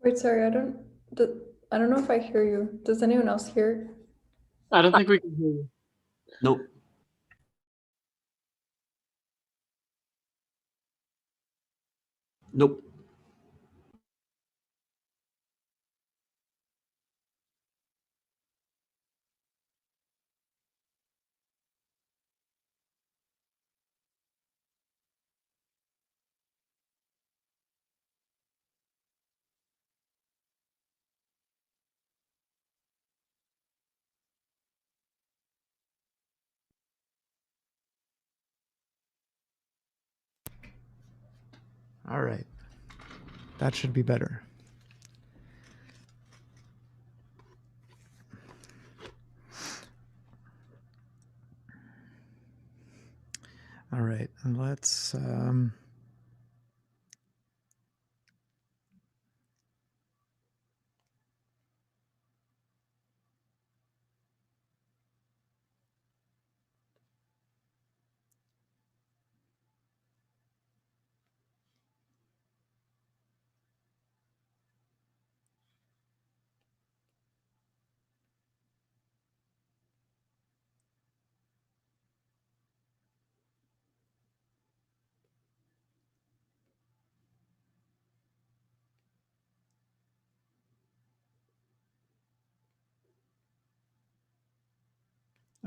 Wait, sorry, I don't know if I hear you. Does anyone else hear? I don't think we can hear you. Nope. Nope. All right. That should be better. All right, and let's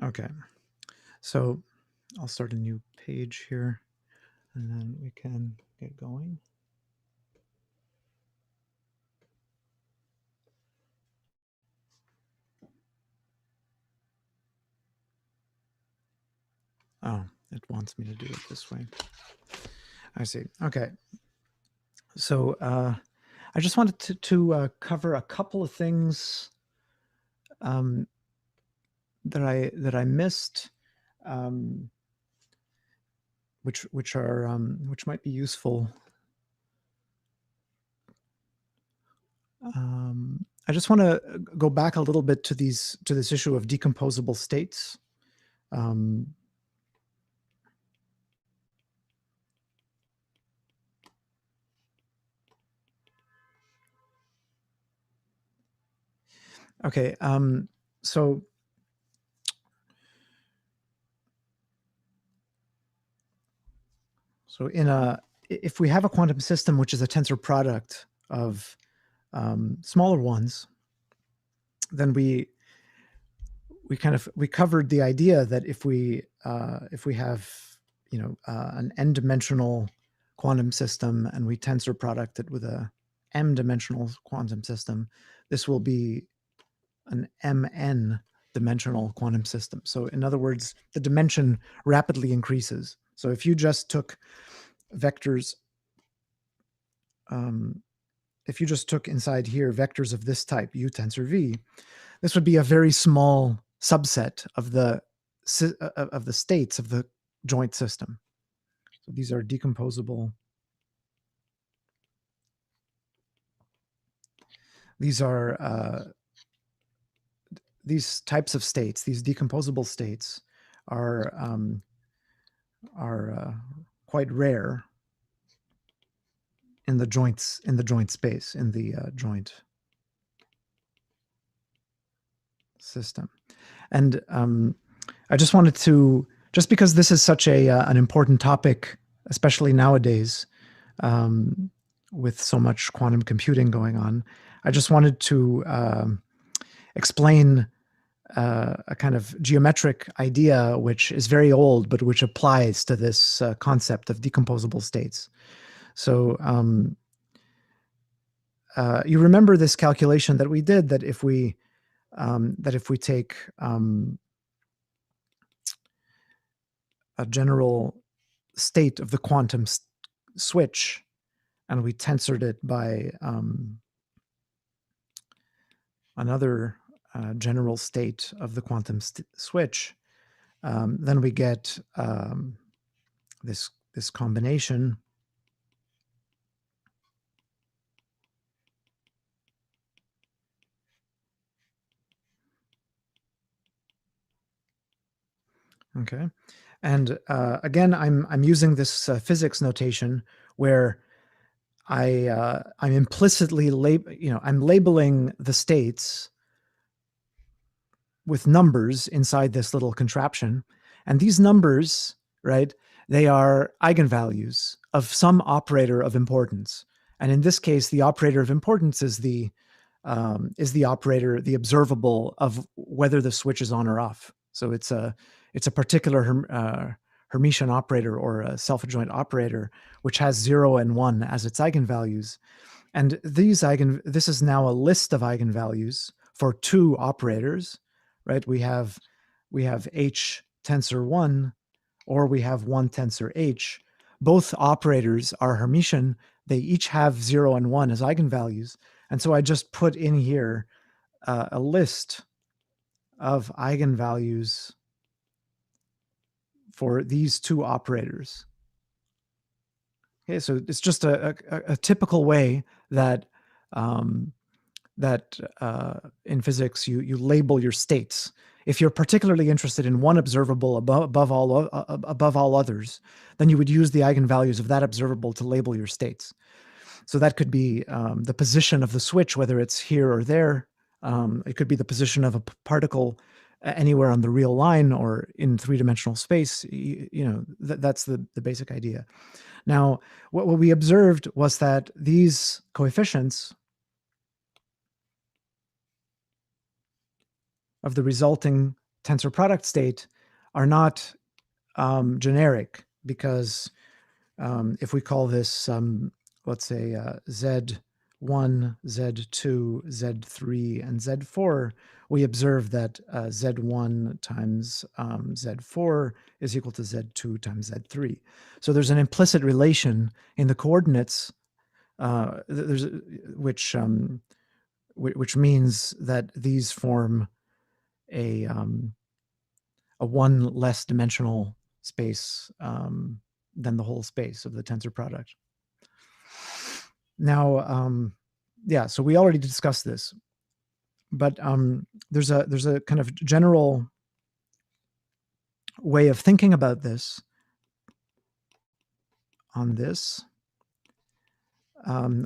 okay. So I'll start a new page here, and then we can get going. Oh, it wants me to do it this way. I see. Okay. So I just wanted to cover a couple of things that I missed, which might be useful. I just want to go back a little bit to this issue of decomposable states. Okay, so if we have a quantum system which is a tensor product of smaller ones, then we covered the idea that if we have an n-dimensional quantum system and we tensor product it with a m-dimensional quantum system, this will be an mn dimensional quantum system. So in other words, the dimension rapidly increases. So if you just took vectors, if you just took inside here vectors of this type, U tensor V, this would be a very small subset of the states of the joint system. So these are decomposable. These are these types of states, these decomposable states, are quite rare in the joint space, in the joint system. And I just wanted to, just because this is such an important topic, especially nowadays, with so much quantum computing going on, I just wanted to explain a kind of geometric idea which is very old, but which applies to this concept of decomposable states. So you remember this calculation that we did, that if we take a general state of the quantum switch and we tensored it by another general state of the quantum switch, then we get this combination. Okay, and again, I'm using this physics notation where I'm implicitly I'm labeling the states with numbers inside this little contraption, and these numbers, right, they are eigenvalues of some operator of importance. And in this case, the operator of importance is the operator, the observable of whether the switch is on or off. So it's a particular Hermitian operator or a self-adjoint operator, which has 0 and 1 as its eigenvalues. And this is now a list of eigenvalues for two operators, right? We have H tensor 1, or we have 1 tensor H. Both operators are Hermitian. They each have 0 and 1 as eigenvalues. And so I just put in here a list of eigenvalues for these two operators. Okay, so it's just a typical way that in physics you label your states. If you're particularly interested in one observable above all others, then you would use the eigenvalues of that observable to label your states. So that could be the position of the switch, whether it's here or there. It could be the position of a particle anywhere on the real line or in three-dimensional space. That's the basic idea. Now, what we observed was that these coefficients of the resulting tensor product state are not generic, because if we call this, let's say, Z1, Z2, Z3, and Z4, we observe that Z1 times Z4 is equal to Z2 times Z3. So there's an implicit relation in the coordinates, which means that these form a one less dimensional space than the whole space of the tensor product. Now, so we already discussed this, but there's a kind of general way of thinking about this on this,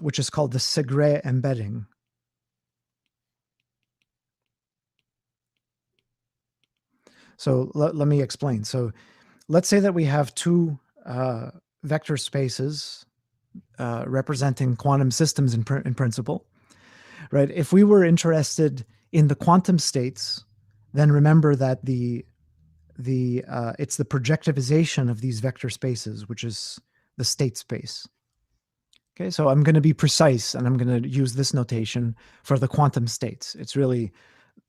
which is called the Segre embedding. So let me explain. So let's say that we have two vector spaces representing quantum systems in principle, right? If we were interested in the quantum states, then remember that it's the projectivization of these vector spaces, which is the state space. Okay, so I'm going to be precise, and I'm going to use this notation for the quantum states. It's really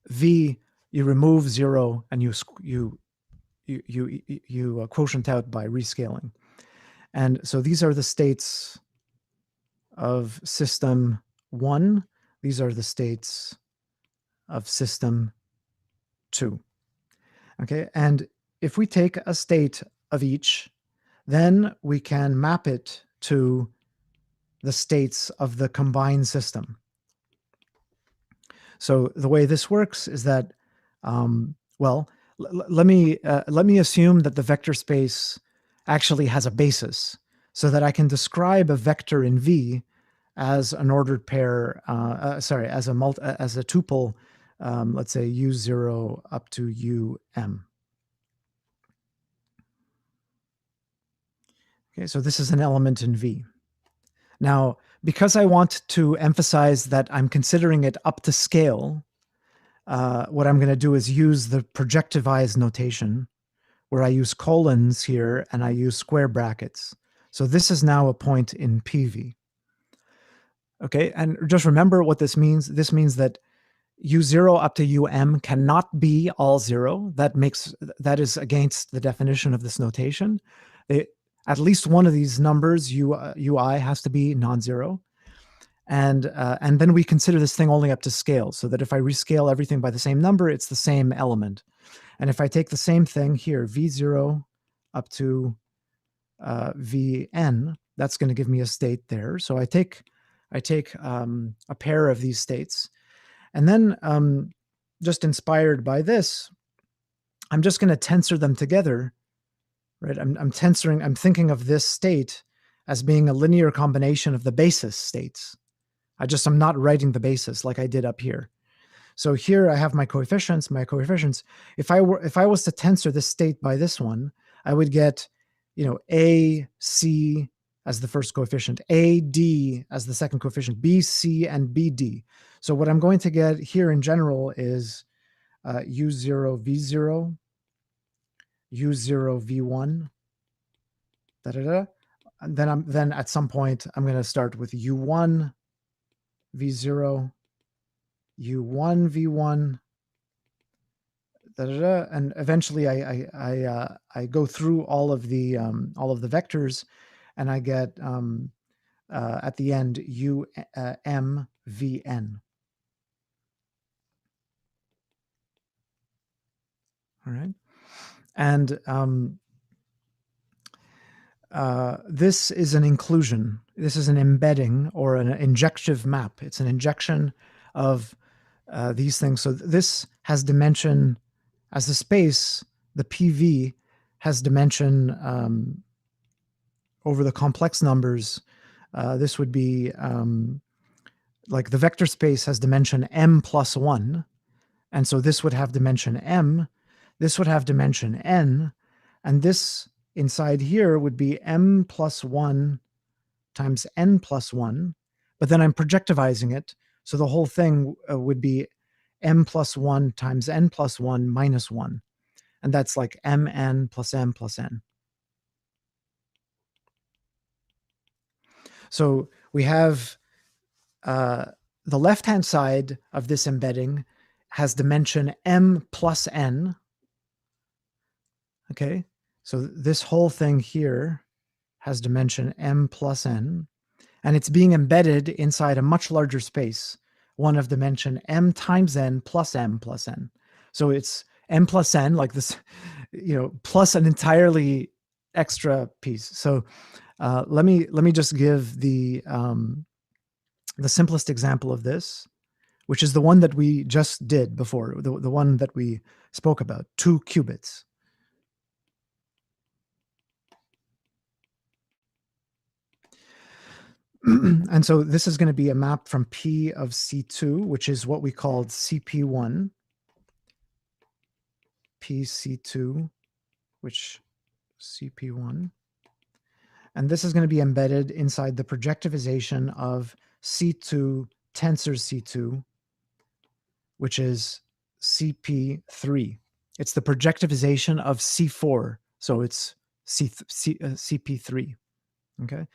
V. You remove 0, and you quotient out by rescaling. And so these are the states of system 1. These are the states of system 2. Okay, and if we take a state of each, then we can map it to the states of the combined system. So the way this works is that, let me assume that the vector space actually has a basis, so that I can describe a vector in V as an ordered pair, as a tuple, let's say U0 up to UM. Okay, so this is an element in V. Now, because I want to emphasize that I'm considering it up to scale, what I'm going to do is use the projectivized notation, where I use colons here and I use square brackets. So this is now a point in PV. Okay, and just remember what this means. This means that U0 up to UM cannot be all 0. That is against the definition of this notation. At least one of these numbers, UI, has to be non-zero. And then we consider this thing only up to scale, so that if I rescale everything by the same number, it's the same element. And if I take the same thing here, V0 up to Vn, that's going to give me a state there. So I take a pair of these states, and then just inspired by this, I'm just going to tensor them together. Right, I'm thinking of this state as being a linear combination of the basis states. I'm not writing the basis like I did up here. So here I have my coefficients. If I was to tensor this state by this one, I would get, A, C as the first coefficient, A, D as the second coefficient, B, C, and B, D. So what I'm going to get here in general is U0, V0, U0, V1, and then at some point I'm going to start with U1, V0, U1, V1, and eventually I go through all of the vectors, and I get at the end U M V N. All right, and this is an inclusion. This is an embedding or an injective map. It's an injection of these things. So this has dimension as the space. The PV has dimension over the complex numbers. This would be like the vector space has dimension m plus 1. And so this would have dimension m. This would have dimension n. And this inside here would be m plus 1 times n plus 1. But then I'm projectivizing it. So the whole thing would be m plus 1 times n plus 1 minus 1. And that's like mn plus m plus n. So we have the left-hand side of this embedding has dimension m plus n. Okay, so this whole thing here has dimension m plus n, and it's being embedded inside a much larger space, one of dimension m times n plus m plus n. So it's m plus n, like this, plus an entirely extra piece. So let me just give the simplest example of this, which is the one that we just did before, the one that we spoke about, 2 qubits. And so this is going to be a map from P of C2, which is what we called CP1, PC2, which CP1. And this is going to be embedded inside the projectivization of C2 tensor C2, which is CP3. It's the projectivization of C4. So it's CP3. Okay.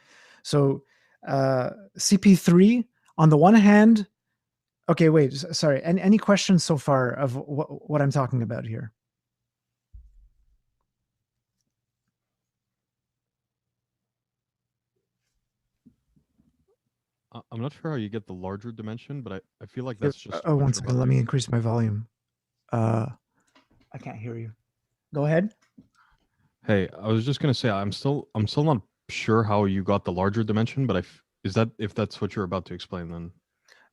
So CP3, on the one hand, okay, wait, sorry. Any questions so far of what I'm talking about here? I'm not sure how you get the larger dimension, but I feel like that's just. Oh, one second. Let me increase my volume. I can't hear you. Go ahead. Hey, I was just gonna say I'm still not sure how you got the larger dimension, but if that's what you're about to explain, then.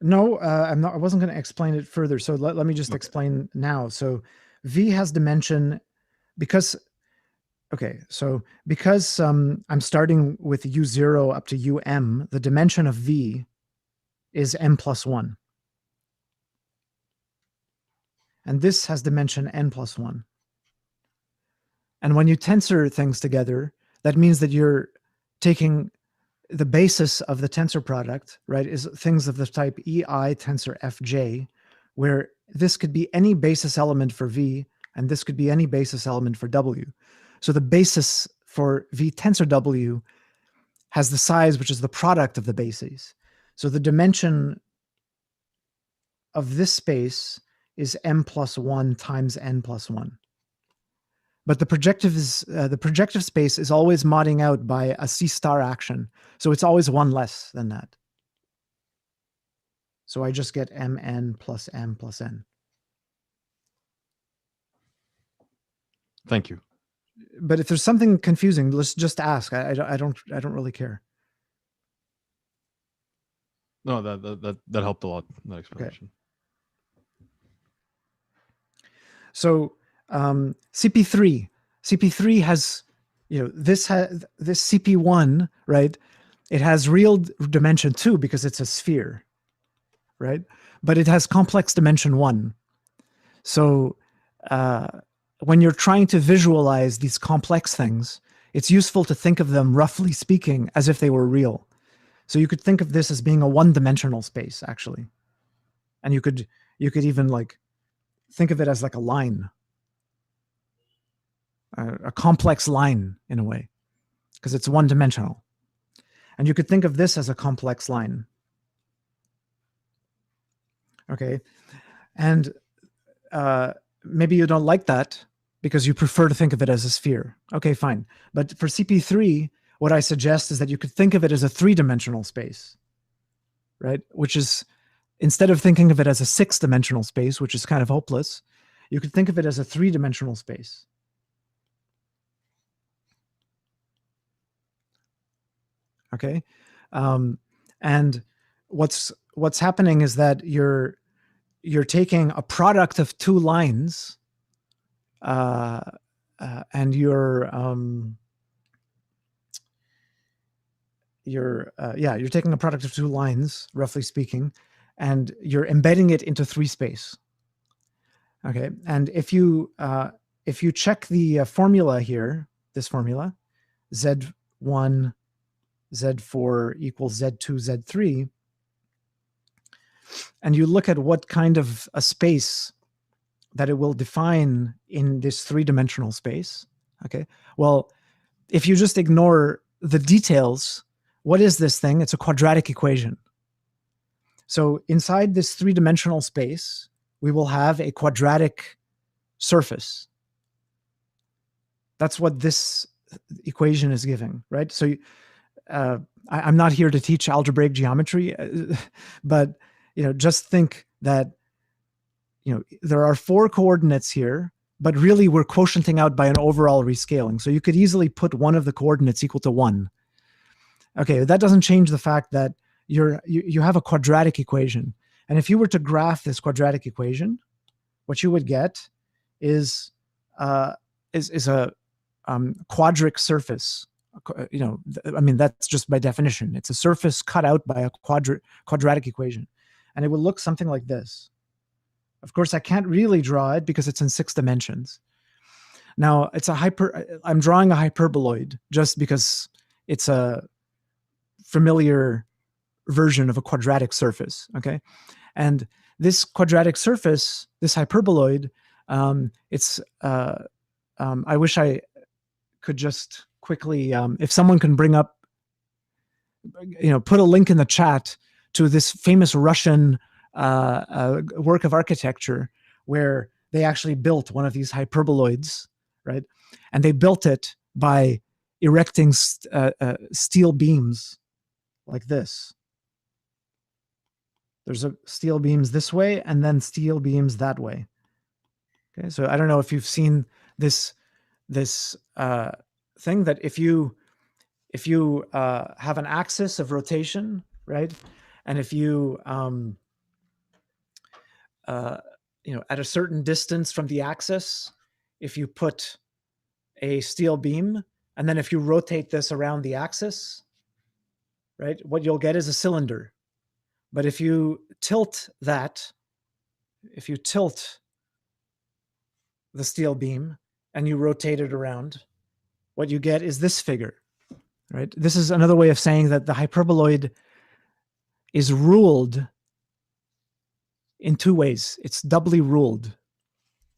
No, I'm not. I wasn't going to explain it further. So let me just explain now. So V has dimension because. Okay, so because I'm starting with U0 up to UM, the dimension of V is m plus 1. And this has dimension n plus 1. And when you tensor things together, that means that you're taking the basis of the tensor product, right, is things of the type EI tensor Fj, where this could be any basis element for V, and this could be any basis element for W. So the basis for V tensor W has the size, which is the product of the bases. So the dimension of this space is m plus 1 times n plus 1. But the projective space is always modding out by a C star action. So it's always one less than that. So I just get mn plus m plus n. Thank you. But if there's something confusing, let's just ask. I don't really care. No, that helped a lot, that explanation. Okay. So CP3 has this CP1, right? It has real dimension 2 because it's a sphere, right? But it has complex dimension 1. So when you're trying to visualize these complex things, it's useful to think of them, roughly speaking, as if they were real. So you could think of this as being a one-dimensional space, actually. And you could even like think of it as like a line, a complex line in a way, because it's one-dimensional. And you could think of this as a complex line. Okay. And maybe you don't like that because you prefer to think of it as a sphere. Okay, fine. But for CP3, what I suggest is that you could think of it as a three-dimensional space, right? Which is, instead of thinking of it as a six-dimensional space, which is kind of hopeless, you could think of it as a three-dimensional space. Okay. And what's happening is that you're taking a product of two lines, and you're taking a product of two lines, roughly speaking, and you're embedding it into three space. Okay, and if you check the formula here, this formula, Z1, Z4 equals Z2, Z3, and you look at what kind of a space that it will define in this three-dimensional space, okay? Well, if you just ignore the details, what is this thing? It's a quadratic equation. So inside this three-dimensional space, we will have a quadratic surface. That's what this equation is giving, right? So I'm not here to teach algebraic geometry, but just think that there are four coordinates here, but really we're quotienting out by an overall rescaling. So you could easily put one of the coordinates equal to 1. Okay, that doesn't change the fact that you have a quadratic equation. And if you were to graph this quadratic equation, what you would get is a quadric surface. I mean, that's just by definition. It's a surface cut out by a quadratic equation. And it would look something like this. Of course, I can't really draw it because it's in 6 dimensions. Now, I'm drawing a hyperboloid just because it's a familiar version of a quadratic surface, okay? And this quadratic surface, this hyperboloid, I wish I could just quickly, if someone can bring up, put a link in the chat to this famous Russian work of architecture where they actually built one of these hyperboloids, right? And they built it by erecting steel beams like this. There's steel beams this way and then steel beams that way. Okay, so I don't know if you've seen this thing that if you have an axis of rotation, right, and if you at a certain distance from the axis, if you put a steel beam, and then if you rotate this around the axis, right, what you'll get is a cylinder. But if you tilt that, if you tilt the steel beam and you rotate it around, what you get is this figure, right? This is another way of saying that the hyperboloid is ruled in two ways. It's doubly ruled.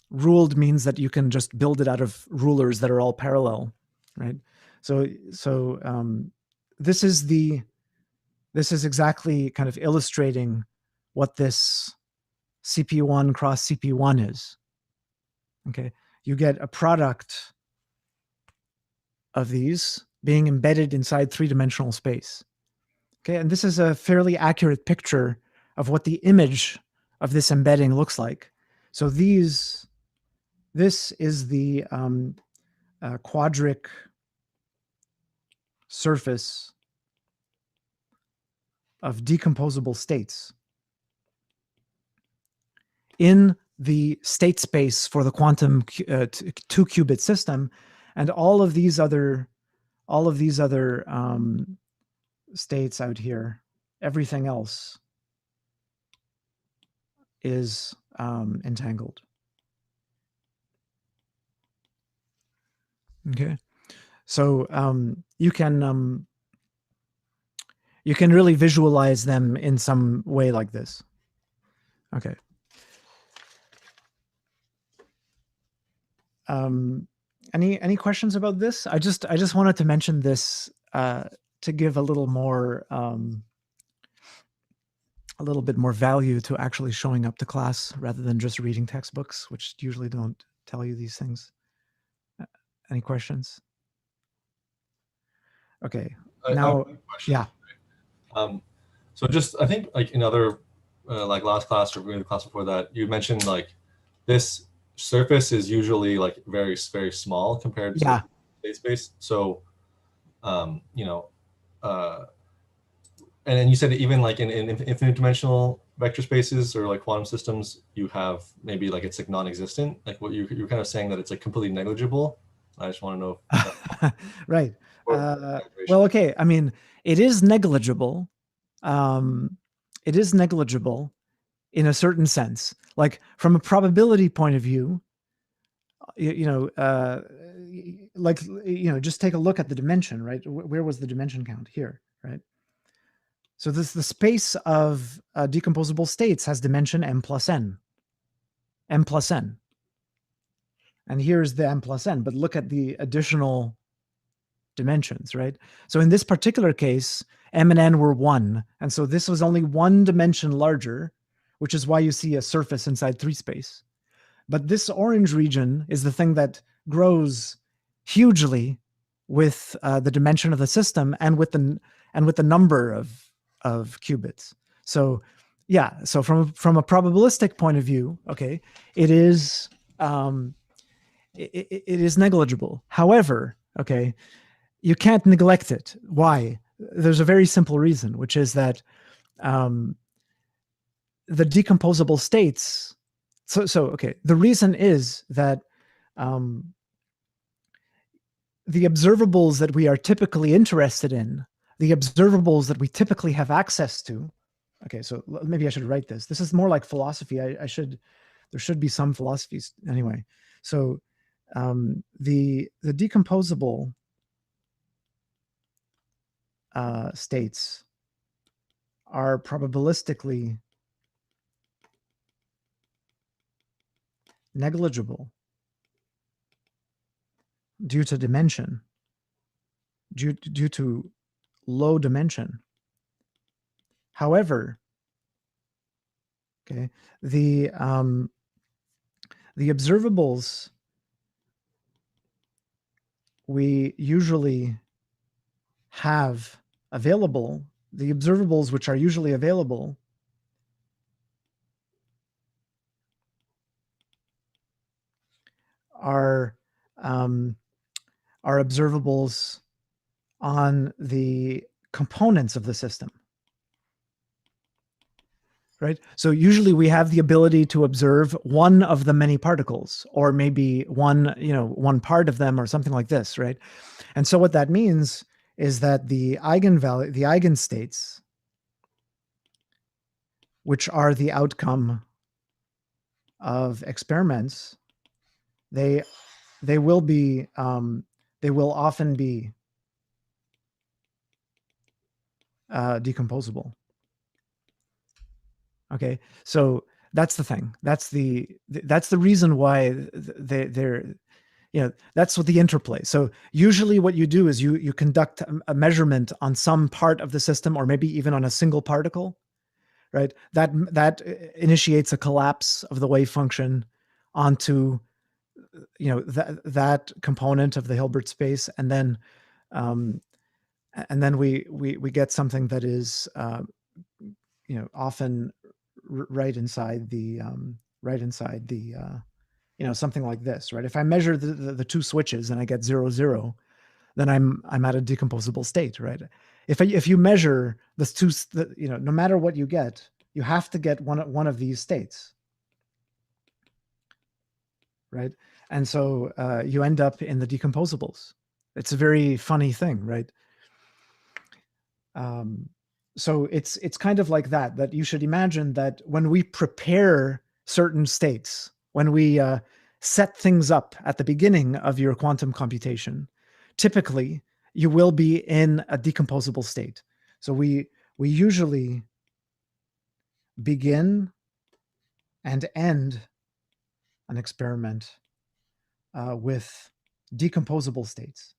Ruled means that you can just build it out of rulers that are all parallel, right? So this is exactly kind of illustrating what this CP1 cross CP1 is. Okay, you get a product of these being embedded inside three-dimensional space. Okay, and this is a fairly accurate picture of what the image of this embedding looks like. So this is the quadric surface of decomposable states in the state space for the quantum 2-qubit system. And all of these other states out here, everything else is entangled. Okay, so you can really visualize them in some way like this. Okay. Any questions about this? I just wanted to mention this to give a little bit more value to actually showing up to class rather than just reading textbooks, which usually don't tell you these things. Any questions? Okay. Now, yeah. So just, I think like in other, like last class or maybe the class before that, you mentioned like this surface is usually like very, very small compared to space. So, you know, and then you said that even like in infinite dimensional vector spaces or like quantum systems, you have maybe like it's like non-existent. Like what you're kind of saying that it's like completely negligible. I just want to know. If right. Well, okay. I mean, it is negligible. It is negligible in a certain sense. Like from a probability point of view, just take a look at the dimension, right? Where was the dimension count? Here, right? So the space of decomposable states has dimension m plus n. M plus n. And here's the m plus n, but look at the additional dimensions, right? So in this particular case, m and n were 1. And so this was only 1 dimension larger, which is why you see a surface inside 3 space. But this orange region is the thing that grows hugely with the dimension of the system and with the number of qubits. So yeah, so from a probabilistic point of view, okay, it is it is negligible. However, okay, you can't neglect it. Why? There's a very simple reason, which is that the decomposable states. So okay, the reason is that the observables that we are typically interested in, the observables that we typically have access to. Okay, so maybe I should write this. This is more like philosophy. There should be some philosophies anyway. So the decomposable states are probabilistically negligible due to dimension, due to low dimension. However, okay, the observables we usually have available, the observables which are usually available are observables on the components of the system, right? So usually we have the ability to observe one of the many particles, or maybe one part of them, or something like this, right? And so what that means is that the eigenstates, which are the outcome of experiments, they will often be decomposable. Okay, so that's the thing. That's the reason why they're that's what the interplay. So usually what you do is you conduct a measurement on some part of the system, or maybe even on a single particle, right? That initiates a collapse of the wave function onto that component of the Hilbert space, and then we get something that is often right inside the something like this, right? If I measure the 2 switches and I get 0, 0, then I'm at a decomposable state, right? If you measure no matter what you get, you have to get one of these states, right? And so you end up in the decomposables. It's a very funny thing, right? So it's kind of like that you should imagine that when we prepare certain states, when we set things up at the beginning of your quantum computation, typically you will be in a decomposable state. So we usually begin and end an experiment with decomposable states.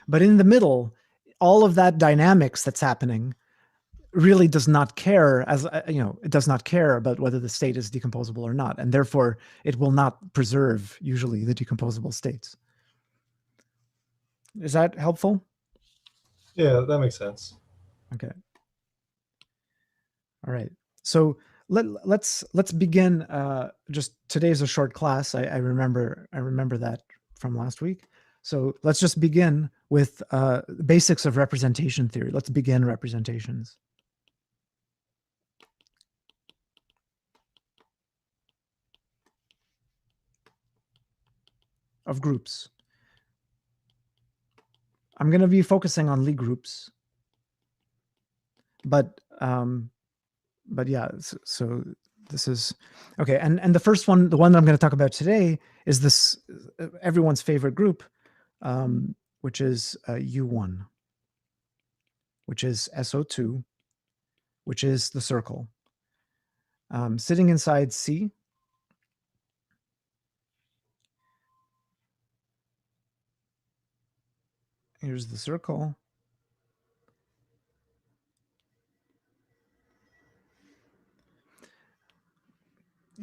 But in the middle, all of that dynamics that's happening really does not care, as it does not care about whether the state is decomposable or not, and therefore it will not preserve usually the decomposable states. Is that helpful? Yeah, that makes sense. Okay. All right. So let's begin. Just today's a short class. I remember that from last week. So let's just begin with basics of representation theory. Let's begin representations of groups. I'm going to be focusing on Lie groups, but yeah. So this is okay. And the first one, the one that I'm going to talk about today, is this everyone's favorite group, which is U1, which is SO2, which is the circle. Sitting inside C. Here's the circle.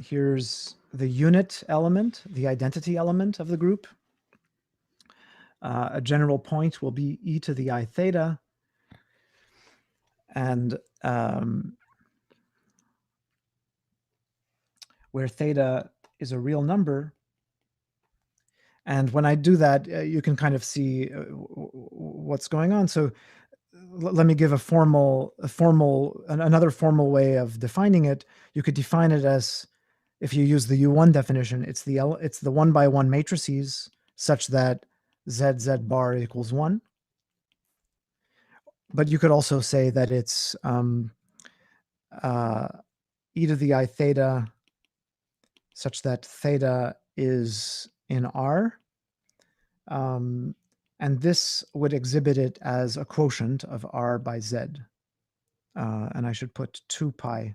Here's the unit element, the identity element of the group. A general point will be e to the I theta. And where theta is a real number. And when I do that, you can kind of see what's going on. So let me give another formal way of defining it. You could define it as, if you use the U1 definition, it's the 1-by-1 matrices such that ZZ bar equals 1. But you could also say that it's e to the I theta such that theta is in R. And this would exhibit it as a quotient of R by Z. And I should put 2 pi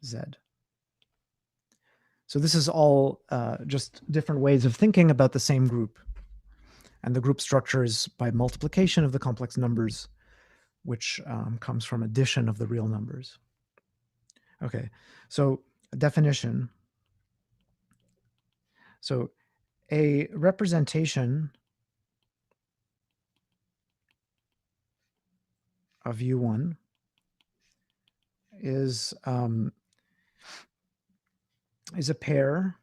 Z. So this is all just different ways of thinking about the same group. And the group structure is by multiplication of the complex numbers, which comes from addition of the real numbers. Okay, so a definition. So a representation of U1 is a pair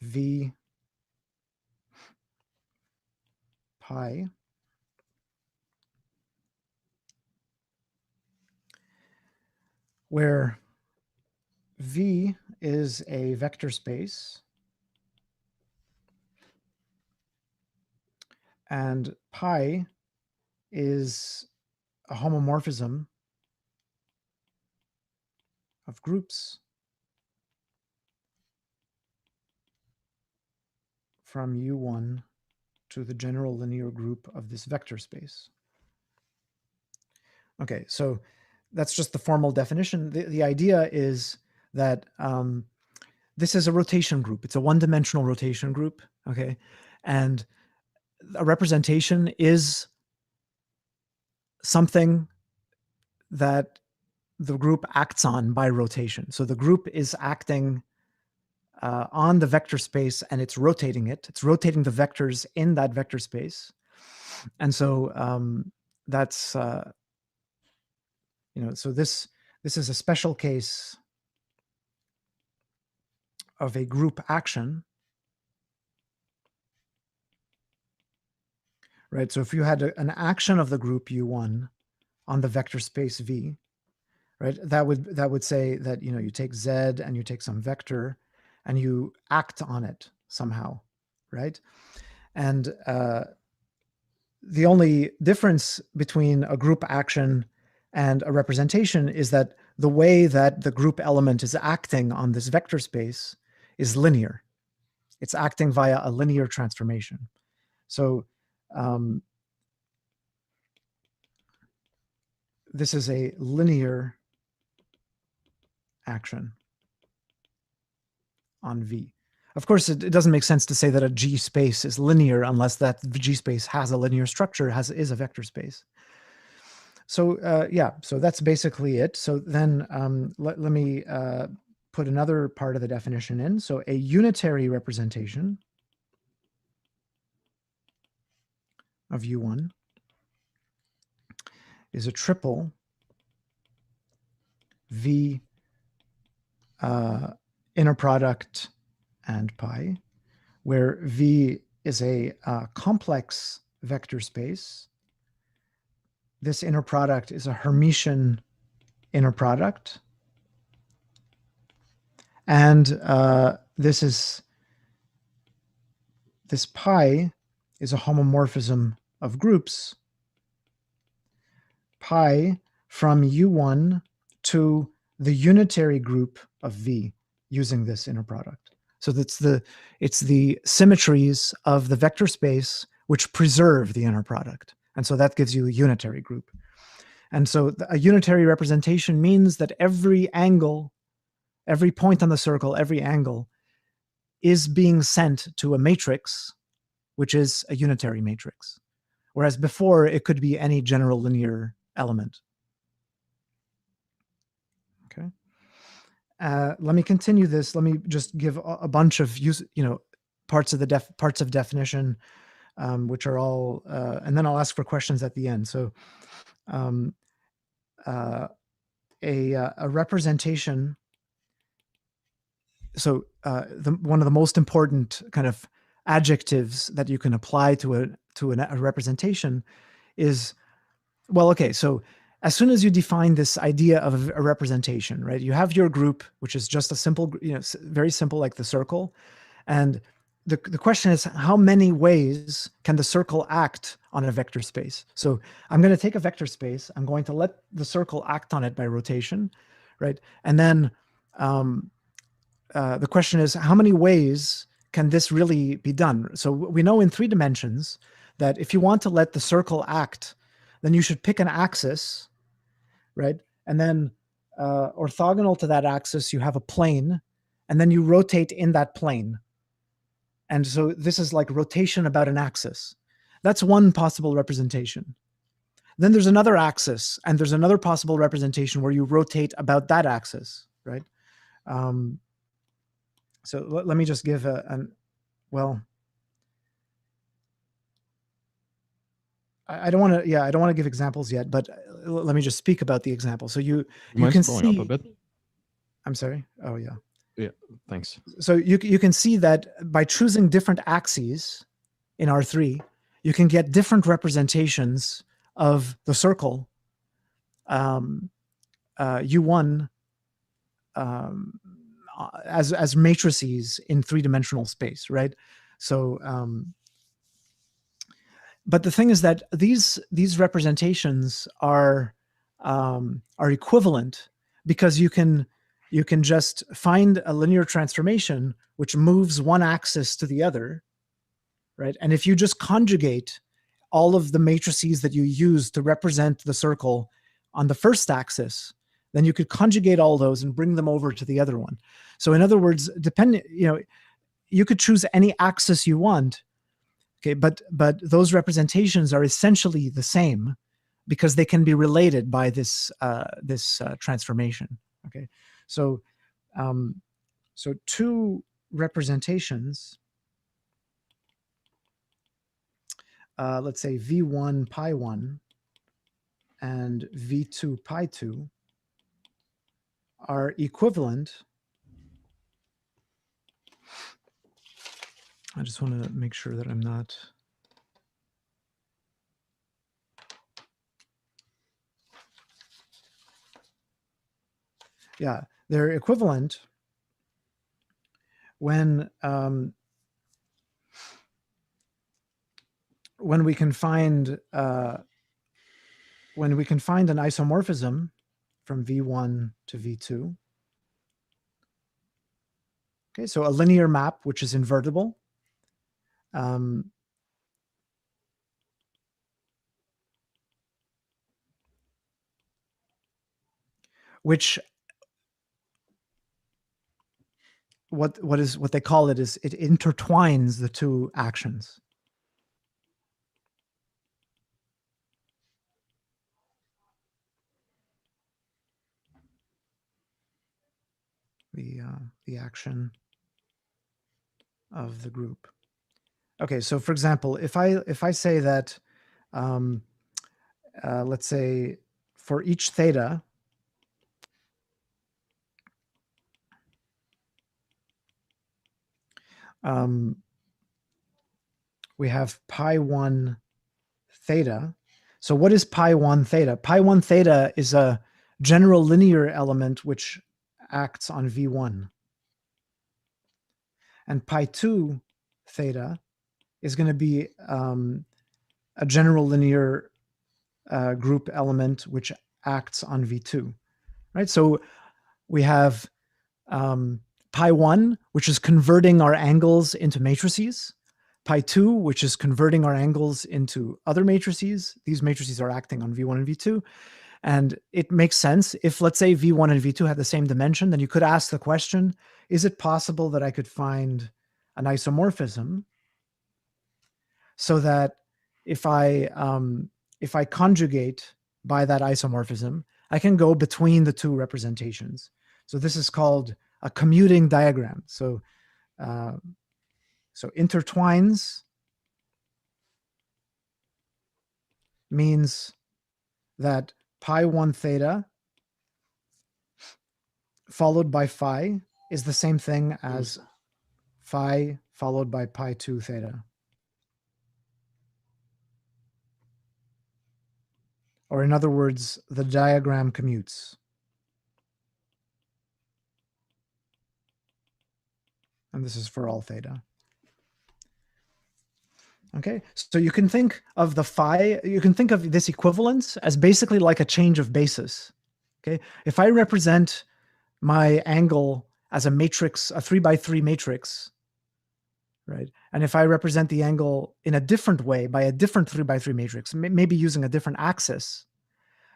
V pi where V is a vector space and pi is a homomorphism of groups from U1 to the general linear group of this vector space. Okay, so that's just the formal definition. The idea is that this is a rotation group. It's a one-dimensional rotation group, okay? And a representation is something that the group acts on by rotation. So the group is acting on the vector space and it's rotating it. It's rotating the vectors in that vector space. And so that's, so this is a special case of a group action, right? So if you had an action of the group U1 on the vector space V, right? That would say that, you know, you take Z and you take some vector and you act on it somehow, right? And the only difference between a group action and a representation is that the way that the group element is acting on this vector space is linear. It's acting via a linear transformation. So this is a linear action on V. Of course, it doesn't make sense to say that a G space is linear unless that G space has a linear structure, is a vector space. So yeah, so that's basically it. So then let me put another part of the definition in. So a unitary representation of U1 is a triple V inner product and pi, where V is a complex vector space. This inner product is a Hermitian inner product. And this pi is a homomorphism of groups, pi from U1 to the unitary group of V using this inner product. So it's the symmetries of the vector space which preserve the inner product. And so that gives you a unitary group. And so a unitary representation means that every angle, every point on the circle, every angle is being sent to a matrix, which is a unitary matrix. Whereas before, it could be any general linear element. Okay. Let me continue this. Let me just give a bunch of parts of definition, which are all, and then I'll ask for questions at the end. So a representation. So one of the most important kind of adjectives that you can apply to a representation is, well, okay, so as soon as you define this idea of a representation, right, you have your group, which is just a simple, very simple, like the circle. And the question is, how many ways can the circle act on a vector space? So I'm going to take a vector space. I'm going to let the circle act on it by rotation, right? And then the question is, how many ways can this really be done? So we know in 3 dimensions that if you want to let the circle act, then you should pick an axis, right? And then orthogonal to that axis, you have a plane, and then you rotate in that plane. And so this is like rotation about an axis. That's one possible representation. Then there's another axis, and there's another possible representation where you rotate about that axis, right? So let me just give I don't want to give examples yet, but let me just speak about the example. So you can see up a bit. I'm sorry. Oh yeah. Yeah, thanks. So you can see that by choosing different axes in R3, you can get different representations of the circle U1 as matrices in 3-dimensional space, right? So but the thing is that these representations are equivalent because you can just find a linear transformation which moves one axis to the other, right? And if you just conjugate all of the matrices that you use to represent the circle on the first axis, then you could conjugate all those and bring them over to the other one. So in other words, you could choose any axis you want. Okay, but those representations are essentially the same because they can be related by this transformation. Okay, so 2 representations. Let's say V1 pi 1 and V2 pi 2 are equivalent. I just want to make sure that I'm not. Yeah, they're equivalent when we can find an isomorphism from V1 to V2. Okay, so a linear map which is invertible. Which what they call it is it intertwines the two actions. The action of the group. Okay, so for example, if I say that, let's say for each theta, we have pi1 theta. So what is pi1 theta? Pi1 theta is a general linear element which acts on V1. And pi2 theta is going to be a general linear group element which acts on V2, right? So we have pi1, which is converting our angles into matrices, pi2, which is converting our angles into other matrices. These matrices are acting on V1 and V2. And it makes sense. If, let's say, V1 and V2 have the same dimension, then you could ask the question, is it possible that I could find an isomorphism so that if I conjugate by that isomorphism, I can go between the two representations. So this is called a commuting diagram. So intertwines means that pi1 theta followed by phi is the same thing as phi followed by pi2 theta. Or in other words, the diagram commutes. And this is for all theta. Okay, so you can think of the phi, you can think of this equivalence as basically like a change of basis. Okay, if I represent my angle as a matrix, a 3x3 matrix, right? And if I represent the angle in a different way by a different 3x3 matrix, maybe using a different axis,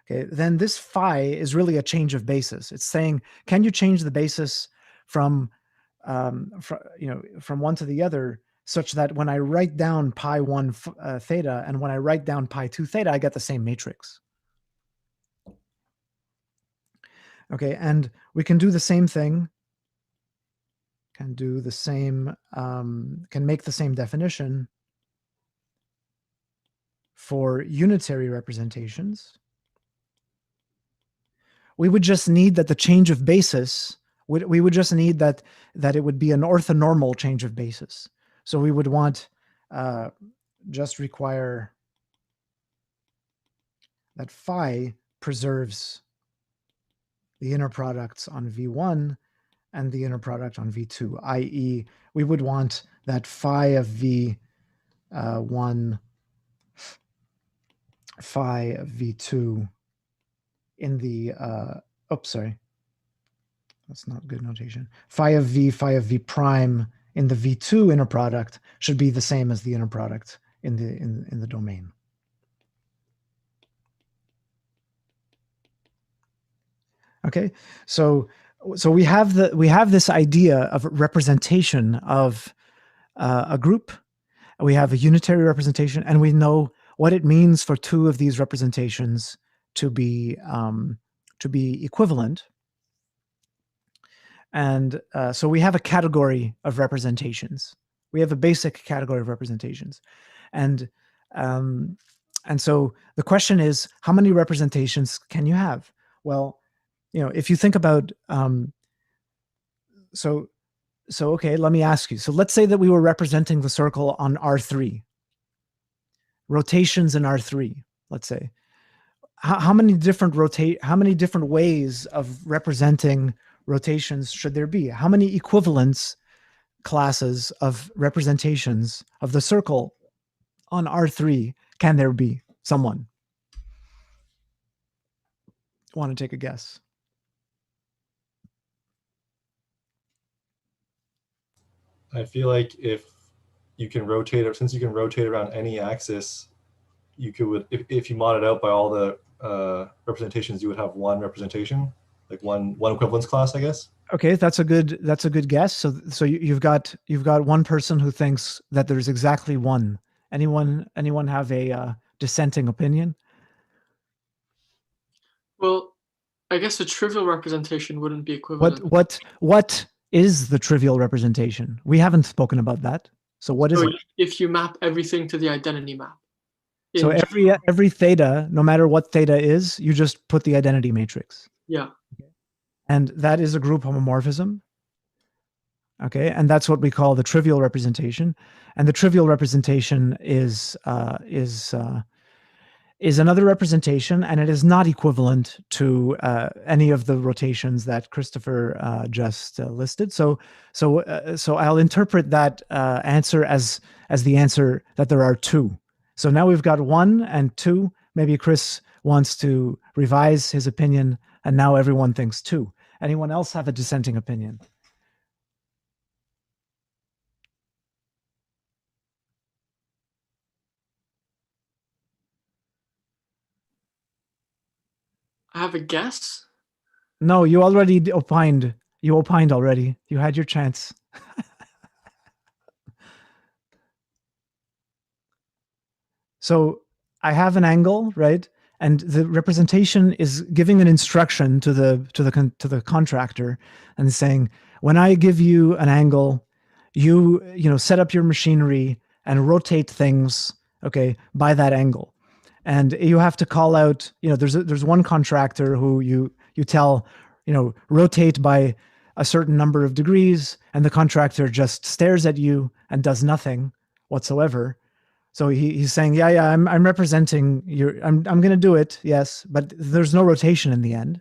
okay, then this phi is really a change of basis. It's saying, can you change the basis from one to the other, such that when I write down pi1 theta and when I write down pi2 theta, I get the same matrix. Okay, and we can do the same thing, can make the same definition for unitary representations. We would just need that the change of basis, we would just need that it would be an orthonormal change of basis. So we would want, just require that phi preserves the inner products on V1 and the inner product on V2, i.e. we would want that phi of V1, phi of V2 in the, oops, sorry. That's not good notation. Phi of V prime in the V2 inner product should be the same as the inner product in the domain. Okay, so we have this idea of representation of a group. We have a unitary representation, and we know what it means for two of these representations to be equivalent. And so we have a category of representations. We have a basic category of representations. And so the question is, how many representations can you have? Well, if you think about, so okay, let me ask you. So let's say that we were representing the circle on R3, rotations in R3, let's say. how many different ways of representing rotations should there be? How many equivalence classes of representations of the circle on R3 can there be? Someone want to take a guess? I feel like if you can rotate, or since you can rotate around any axis, you could, if you mod it out by all the representations, you would have one representation, like one equivalence class, I guess. Okay, that's a good guess. So you've got one person who thinks that there's exactly one. Anyone have a dissenting opinion? Well, I guess a trivial representation wouldn't be equivalent. What is the trivial representation? We haven't spoken about that. So what is So it? if you map everything to the identity map. So every theta, no matter what theta is, you just put the identity matrix. Yeah. And that is a group homomorphism. Okay, and that's what we call the trivial representation. And the trivial representation is another representation, and it is not equivalent to any of the rotations that Christopher just listed. So I'll interpret that answer as the answer that there are two. So now we've got 1 and 2. Maybe Chris wants to revise his opinion, and now everyone thinks 2. Anyone else have a dissenting opinion? I have a guess. No, you already opined. You opined already. You had your chance. So I have an angle, right? And the representation is giving an instruction to the contractor and saying, when I give you an angle, you set up your machinery and rotate things, okay, by that angle. And you have to call out, there's one contractor who you tell, rotate by a certain number of degrees, and the contractor just stares at you and does nothing whatsoever. So he's saying, yeah, I'm representing I'm going to do it, yes, but there's no rotation in the end.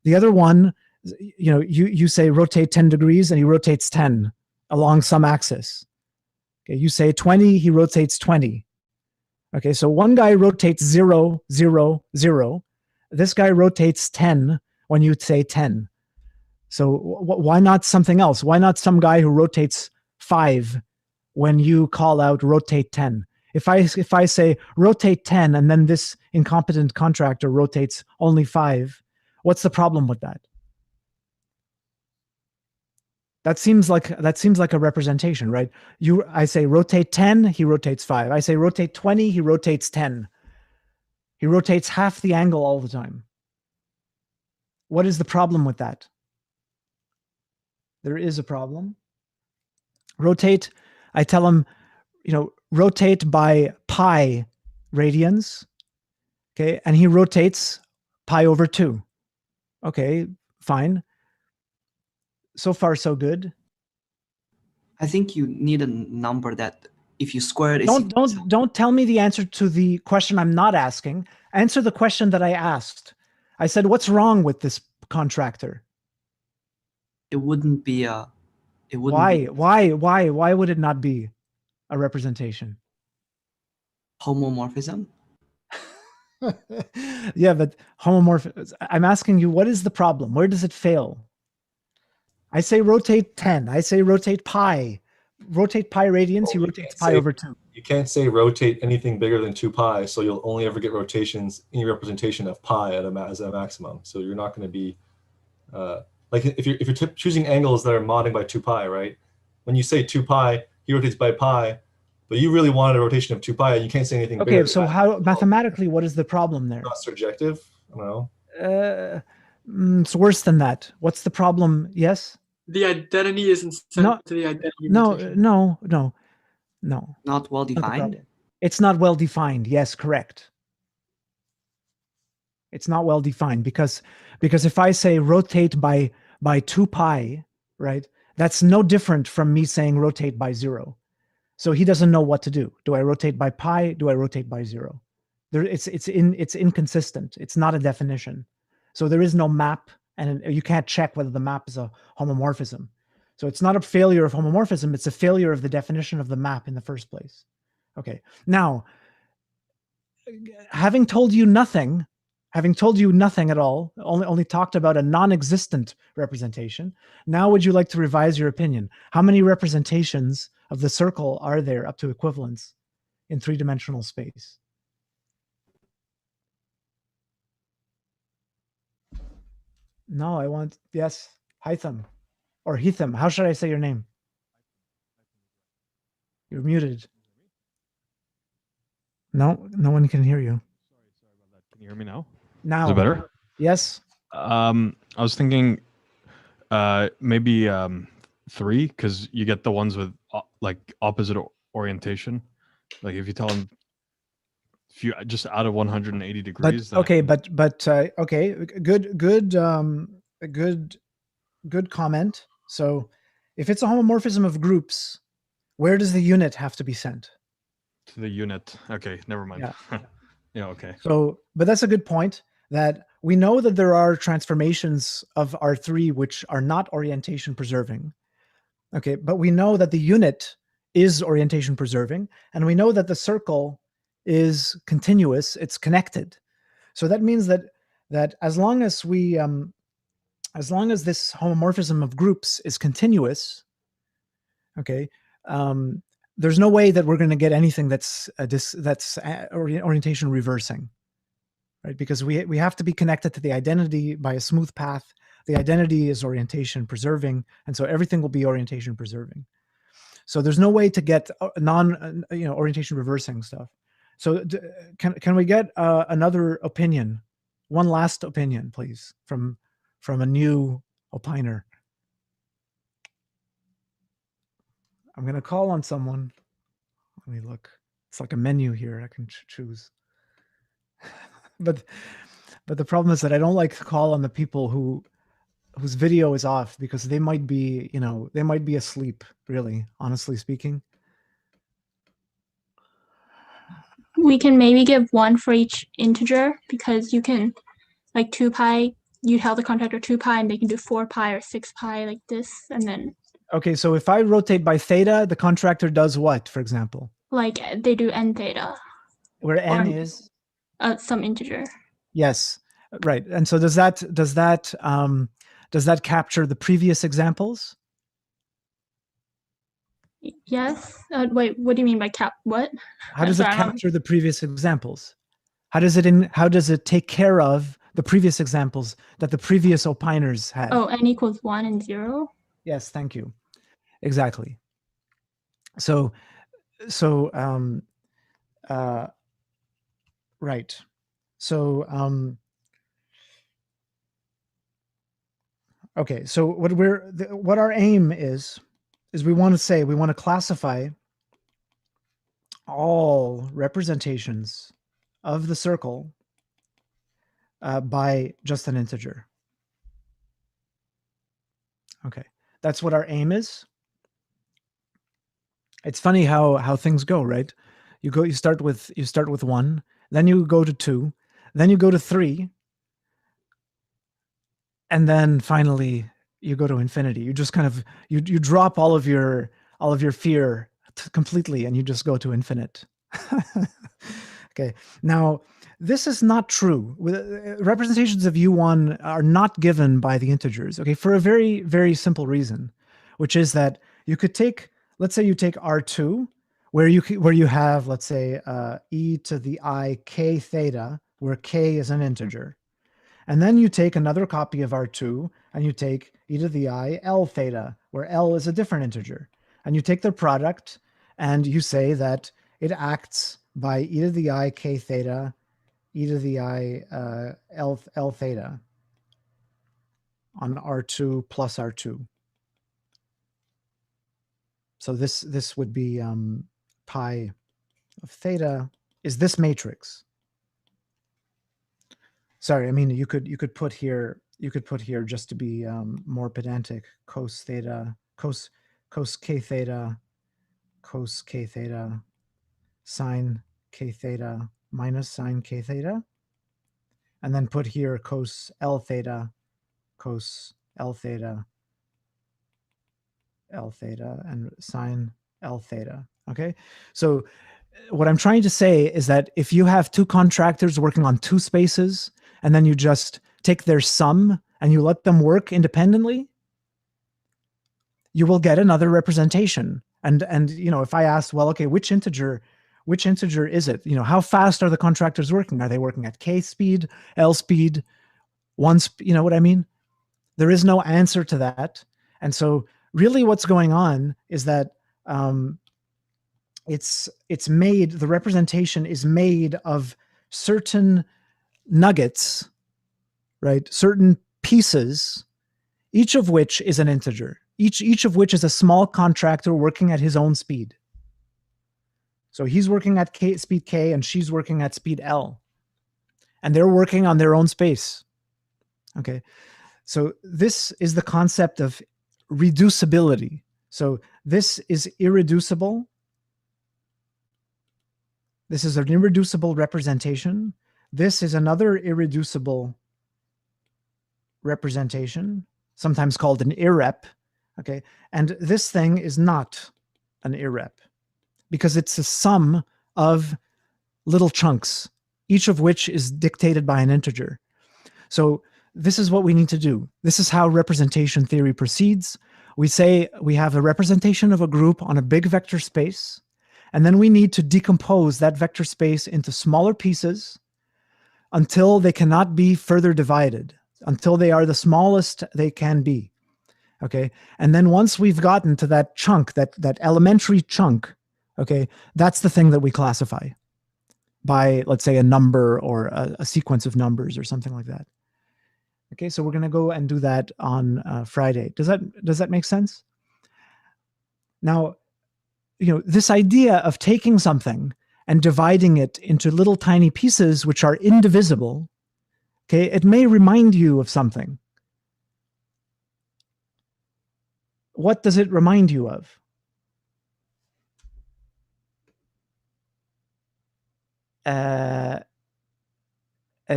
The other one, you say rotate 10 degrees, and he rotates 10 along some axis. Okay, you say 20, he rotates 20. Okay, so one guy rotates 0, 0, 0. This guy rotates 10 when you say 10. So why not something else? Why not some guy who rotates 5 when you call out rotate 10? If I say rotate 10 and then this incompetent contractor rotates only 5, what's the problem with that? That seems like a representation, right? I say rotate 10, he rotates 5. I say rotate 20, he rotates 10. He rotates half the angle all the time. What is the problem with that? There is a problem. Rotate, I tell him, rotate by pi radians, okay? And he rotates pi over 2. Okay, fine. So far, so good. I think you need a number that if you square it, Don't tell me the answer to the question I'm not asking. Answer the question that I asked. I said, what's wrong with this contractor? it wouldn't be a. It wouldn't. Why would it not be a representation? Homomorphism. Yeah, but homomorphism. I'm asking you, what is the problem? Where does it fail? I say rotate 10. I say rotate pi. Rotate pi radians, he rotates pi over 2. You can't say rotate anything bigger than 2 pi, so you'll only ever get rotations in your representation of pi as a maximum. So you're not going to be, like if you're choosing angles that are modding by 2 pi, right? When you say 2 pi, he rotates by pi, but you really wanted a rotation of 2 pi, and you can't say anything bigger. Okay, so how mathematically, what is the problem there? Not subjective. I don't know. It's worse than that. What's the problem? Yes? The identity isn't sent to the identity. No. Not well defined. It's not well defined. Yes, correct. It's not well defined because if I say rotate by 2 pi, right? That's no different from me saying rotate by 0. So he doesn't know what to do. Do I rotate by pi? Do I rotate by 0? It's inconsistent. It's not a definition. So there is no map, and you can't check whether the map is a homomorphism. So it's not a failure of homomorphism, it's a failure of the definition of the map in the first place. Okay, now, having told you nothing at all, only talked about a non-existent representation, now would you like to revise your opinion? How many representations of the circle are there up to equivalence in three-dimensional space? No, I want, yes, Hytham. Or Hetham. How should I say your name? You're muted. No, no one can hear you. Sorry about that. Can you hear me now? Now. Is it better? Yes. I was thinking maybe 3, because you get the ones with like opposite orientation. Like if you tell them, if you just out of 180 degrees. But okay, okay, good comment. So if it's a homomorphism of groups, where does the unit have to be sent? To the unit. Okay, never mind. Yeah. Yeah, okay. So, but that's a good point, that we know that there are transformations of R3 which are not orientation preserving. Okay, but we know that the unit is orientation preserving, and we know that the circle is continuous, it's connected. So that means that as long as this homomorphism of groups is continuous, okay, there's no way that we're going to get anything that's orientation reversing, right? Because we have to be connected to the identity by a smooth path. The identity is orientation preserving, and so everything will be orientation preserving. So there's no way to get orientation reversing stuff. So can we get another opinion, one last opinion, please, from a new opiner? I'm going to call on someone. Let me look. It's like a menu here. I can choose. But the problem is that I don't like to call on the people whose video is off, because they might be, they might be asleep, really, honestly speaking. We can maybe give one for each integer, because you can, like 2 pi, you tell the contractor 2 pi and they can do 4 pi or 6 pi like this, and then. Okay, so if I rotate by theta, the contractor does what, for example? Like they do n theta. Where n is? Some integer. Yes, right. And so does that capture the previous examples? Yes. Wait, what do you mean by what? How does it capture the previous examples? How does it take care of the previous examples that the previous opiners had? Oh, n equals 1 and 0. Yes, thank you. Exactly. So right. So okay. So what our aim is we want to classify all representations of the circle by just an integer. Okay, that's what our aim is. It's funny how things go, right? You start with 1, then you go to 2, then you go to 3, and then finally you go to infinity. You just kind of you drop all of your fear completely, and you just go to infinite. Okay, now this is not true. Representations of U1 are not given by the integers. Okay, for a very, very simple reason, which is that you could take, let's say you take R2, where you have, let's say, e to the I k theta, where k is an integer. And then you take another copy of R2, and you take e to the I L theta, where L is a different integer. And you take their product, and you say that it acts by e to the I k theta, e to the I L theta on R2 plus R2. So this would be pi of theta is this matrix. Sorry, I mean you could put here just to be more pedantic, cos theta, cos k theta, cos k theta, sine k theta minus sine k theta, and then put here cos L theta, and sine L theta. Okay, so what I'm trying to say is that if you have two contractors working on two spaces, and then you just take their sum and you let them work independently, you will get another representation. And you know, if I ask, well, okay, which integer is it? You know, how fast are the contractors working? Are they working at k speed, L speed, you know what I mean? There is no answer to that. And so really what's going on is that the representation is made of certain nuggets, right? Certain pieces, each of which is an integer, each of which is a small contractor working at his own speed. So he's working at speed k and she's working at speed L, and they're working on their own space. Okay, so this is the concept of reducibility. So this is irreducible. This is an irreducible representation. This is another irreducible representation, sometimes called an irrep. Okay, and this thing is not an irrep because it's a sum of little chunks, each of which is dictated by an integer. So this is what we need to do. This is how representation theory proceeds. We say we have a representation of a group on a big vector space, and then we need to decompose that vector space into smaller pieces until they cannot be further divided, until they are the smallest they can be. Okay, and then once we've gotten to that chunk, that elementary chunk, okay, that's the thing that we classify by, let's say, a number or a sequence of numbers or something like that. Okay, so we're going to go and do that on Friday. Does that make sense? Now, you know, this idea of taking something and dividing it into little tiny pieces which are indivisible, okay, it may remind you of something. What does it remind you of?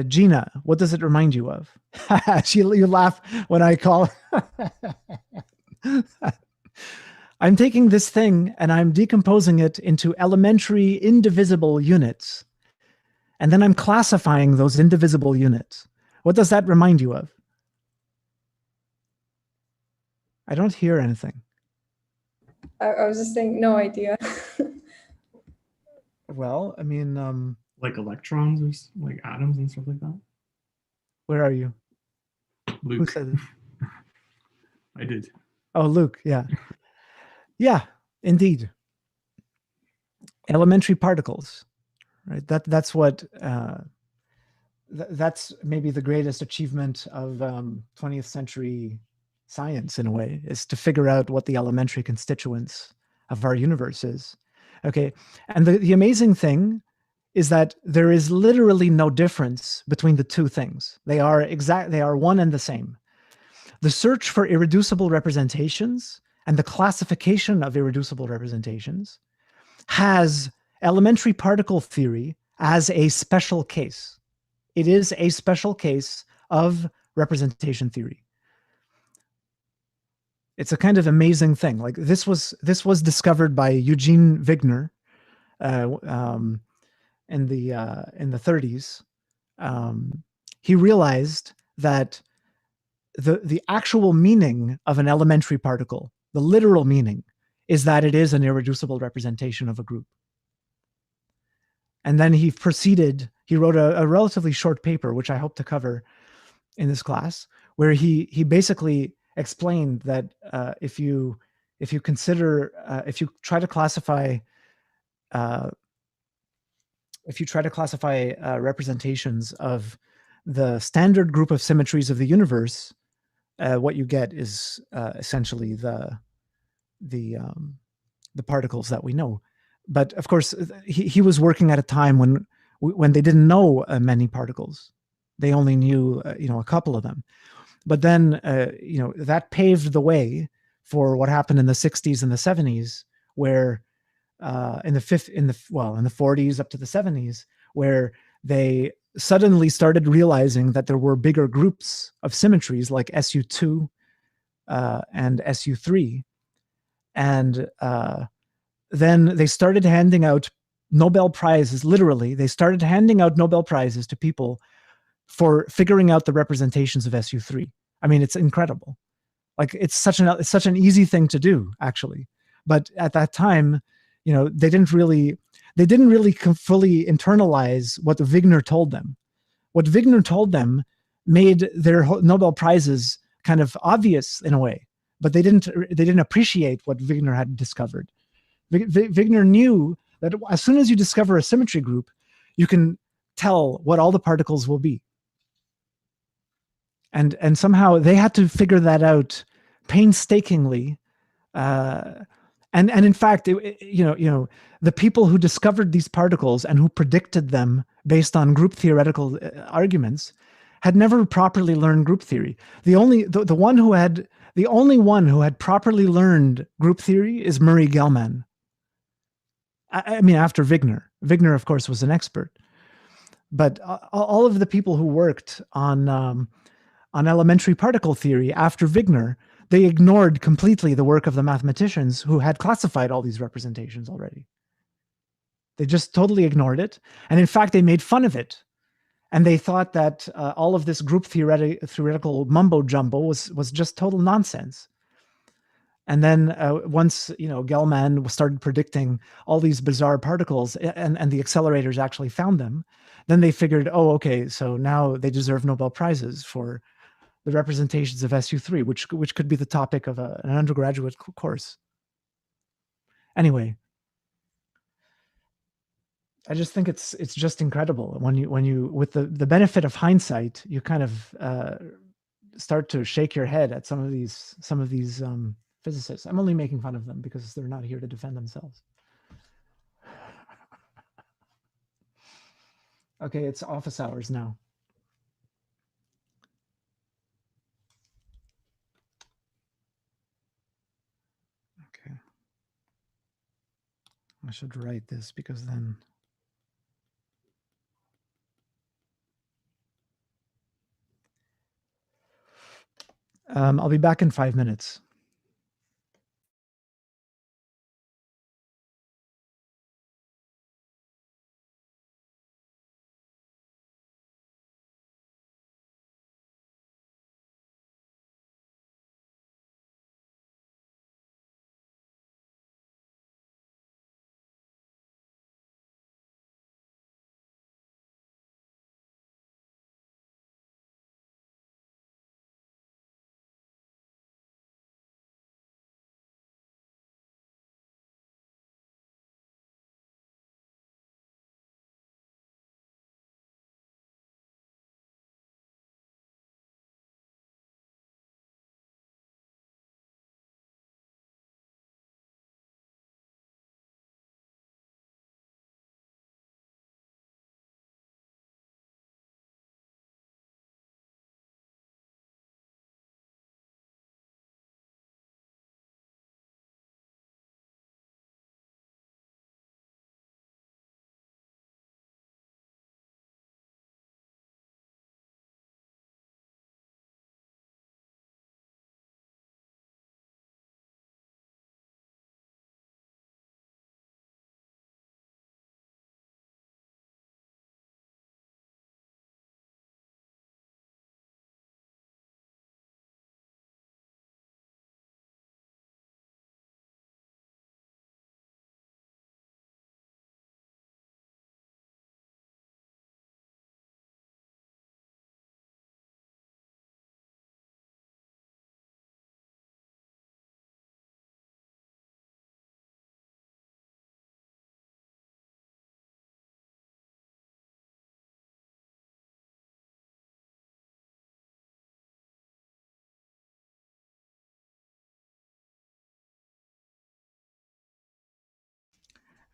Gina, what does it remind you of? You laugh when I call. I'm taking this thing and I'm decomposing it into elementary indivisible units. And then I'm classifying those indivisible units. What does that remind you of? I don't hear anything. I was just saying, no idea. Well, I mean, like electrons or like atoms and stuff like that. where are you? Luke. Who said it? I did. Oh, Luke, yeah. Yeah, indeed. Elementary particles, right? That's what, that's maybe the greatest achievement of 20th century science in a way, is to figure out what the elementary constituents of our universe is. Okay, and the amazing thing is that there is literally no difference between the two things. They are one and the same. The search for irreducible representations and the classification of irreducible representations has elementary particle theory as a special case. It is a special case of representation theory. It's a kind of amazing thing. Like this was discovered by Eugene Wigner in the 30s. He realized that the actual meaning of an elementary particle, the literal meaning, is that it is an irreducible representation of a group. And then he wrote a relatively short paper, which I hope to cover in this class, where he basically explained that if you try to classify representations of the standard group of symmetries of the universe, what you get is essentially the particles that we know. But of course, he was working at a time when they didn't know many particles. They only knew a couple of them. But then that paved the way for what happened in the 60s and the 70s, where in the 40s up to the 70s, where they suddenly started realizing that there were bigger groups of symmetries like SU2 and SU3. And then they started handing out Nobel Prizes, literally. They started handing out Nobel Prizes to people for figuring out the representations of SU3. I mean, it's incredible. Like, it's such an easy thing to do, actually. But at that time, they didn't really fully internalize what Wigner told them. What Wigner told them made their Nobel Prizes kind of obvious in a way, but they didn't appreciate what Wigner had discovered. Wigner knew that as soon as you discover a symmetry group, you can tell what all the particles will be. And somehow they had to figure that out painstakingly. And in fact, the people who discovered these particles and who predicted them based on group theoretical arguments had never properly learned group theory. The only one who had properly learned group theory is Murray Gell-Mann. I mean, after Wigner. Wigner, of course, was an expert. But all of the people who worked on elementary particle theory after Wigner, they ignored completely the work of the mathematicians who had classified all these representations already. They just totally ignored it. And in fact, they made fun of it. And they thought that all of this group theoretical mumbo jumbo was just total nonsense. And then once Gell-Mann started predicting all these bizarre particles, and the accelerators actually found them, then they figured, oh, okay, so now they deserve Nobel Prizes for the representations of SU3, which could be the topic of an undergraduate course. Anyway, I just think it's just incredible when you with the benefit of hindsight, you kind of start to shake your head at some of these physicists. I'm only making fun of them because they're not here to defend themselves. Okay, it's office hours now. Okay. I should write this because then I'll be back in 5 minutes.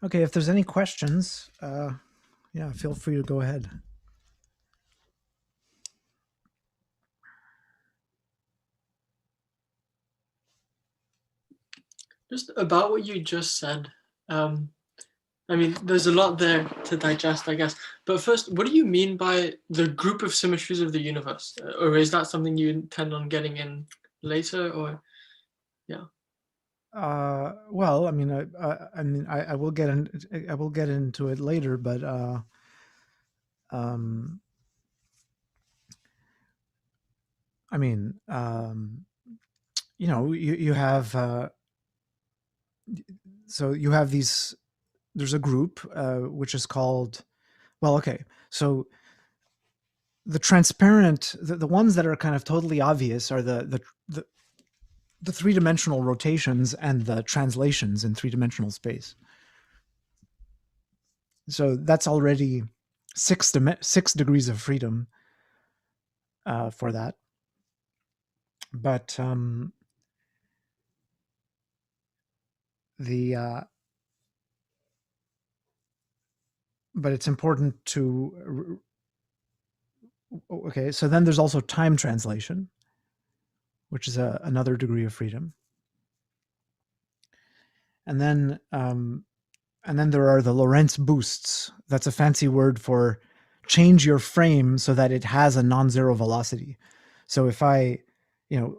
Okay, if there's any questions, yeah, feel free to go ahead. Just about what you just said, I mean, there's a lot there to digest, I guess. But first, what do you mean by the group of symmetries of the universe? Or is that something you intend on getting in later? Or Well, I mean, I will get into it later, but I mean, you know, you have so you have these. There's a group which is called, well, okay, so the transparent, the ones that are kind of totally obvious are the three-dimensional rotations and the translations in three-dimensional space. So that's already six degrees of freedom for that. But but it's important to, okay, so then there's also time translation, which is another degree of freedom. And then there are the Lorentz Boosts. That's a fancy word for change your frame so that it has a non-zero velocity. So if I, if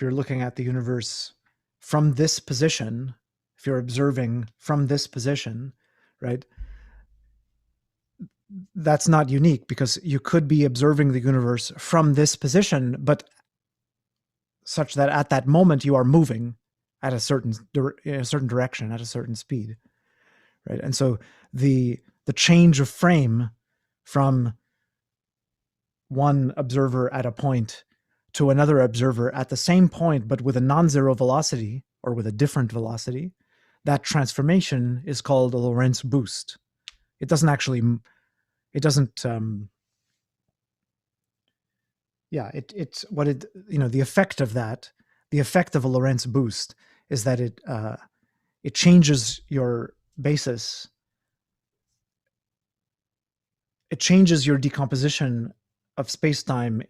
you're looking at the universe from this position, if you're observing from this position, right? That's not unique because you could be observing the universe from this position, but such that at that moment you are moving at a certain direction, at a certain speed, right? And so the change of frame from one observer at a point to another observer at the same point, but with a non-zero velocity or with a different velocity, that transformation is called a Lorentz boost. It doesn't actually, the effect of that, the effect of a Lorentz boost is that it changes your basis. It changes your decomposition of space-time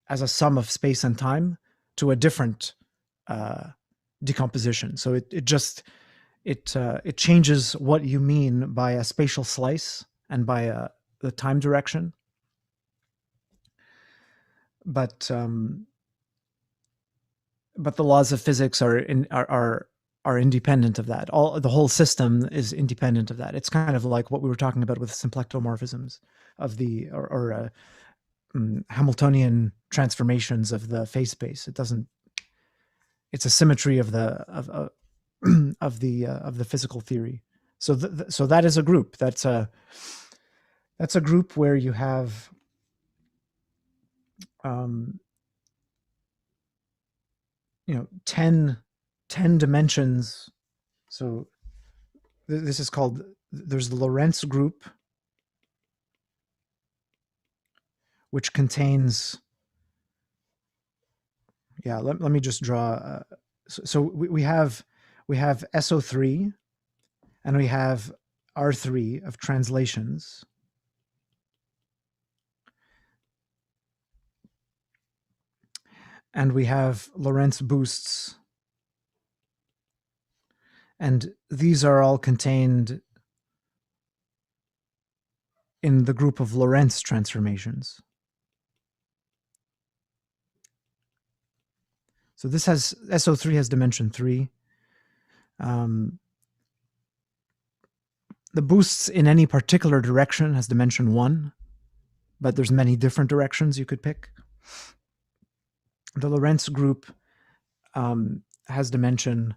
as a sum of space and time to a different decomposition. So it changes what you mean by a spatial slice and by the time direction. But the laws of physics are independent of that. The whole system is independent of that. It's kind of like what we were talking about with symplectomorphisms of the Hamiltonian transformations of the phase space. It's a symmetry of the physical theory. So that is a group. That's a group where you have 10 dimensions. So this is called, there's the Lorentz group, which contains, let me just draw. So we have SO3 and we have R3 of translations. And we have Lorentz boosts. And these are all contained in the group of Lorentz transformations. So this has, SO3 has dimension 3. The boosts in any particular direction has dimension 1, but there's many different directions you could pick. The Lorentz group has dimension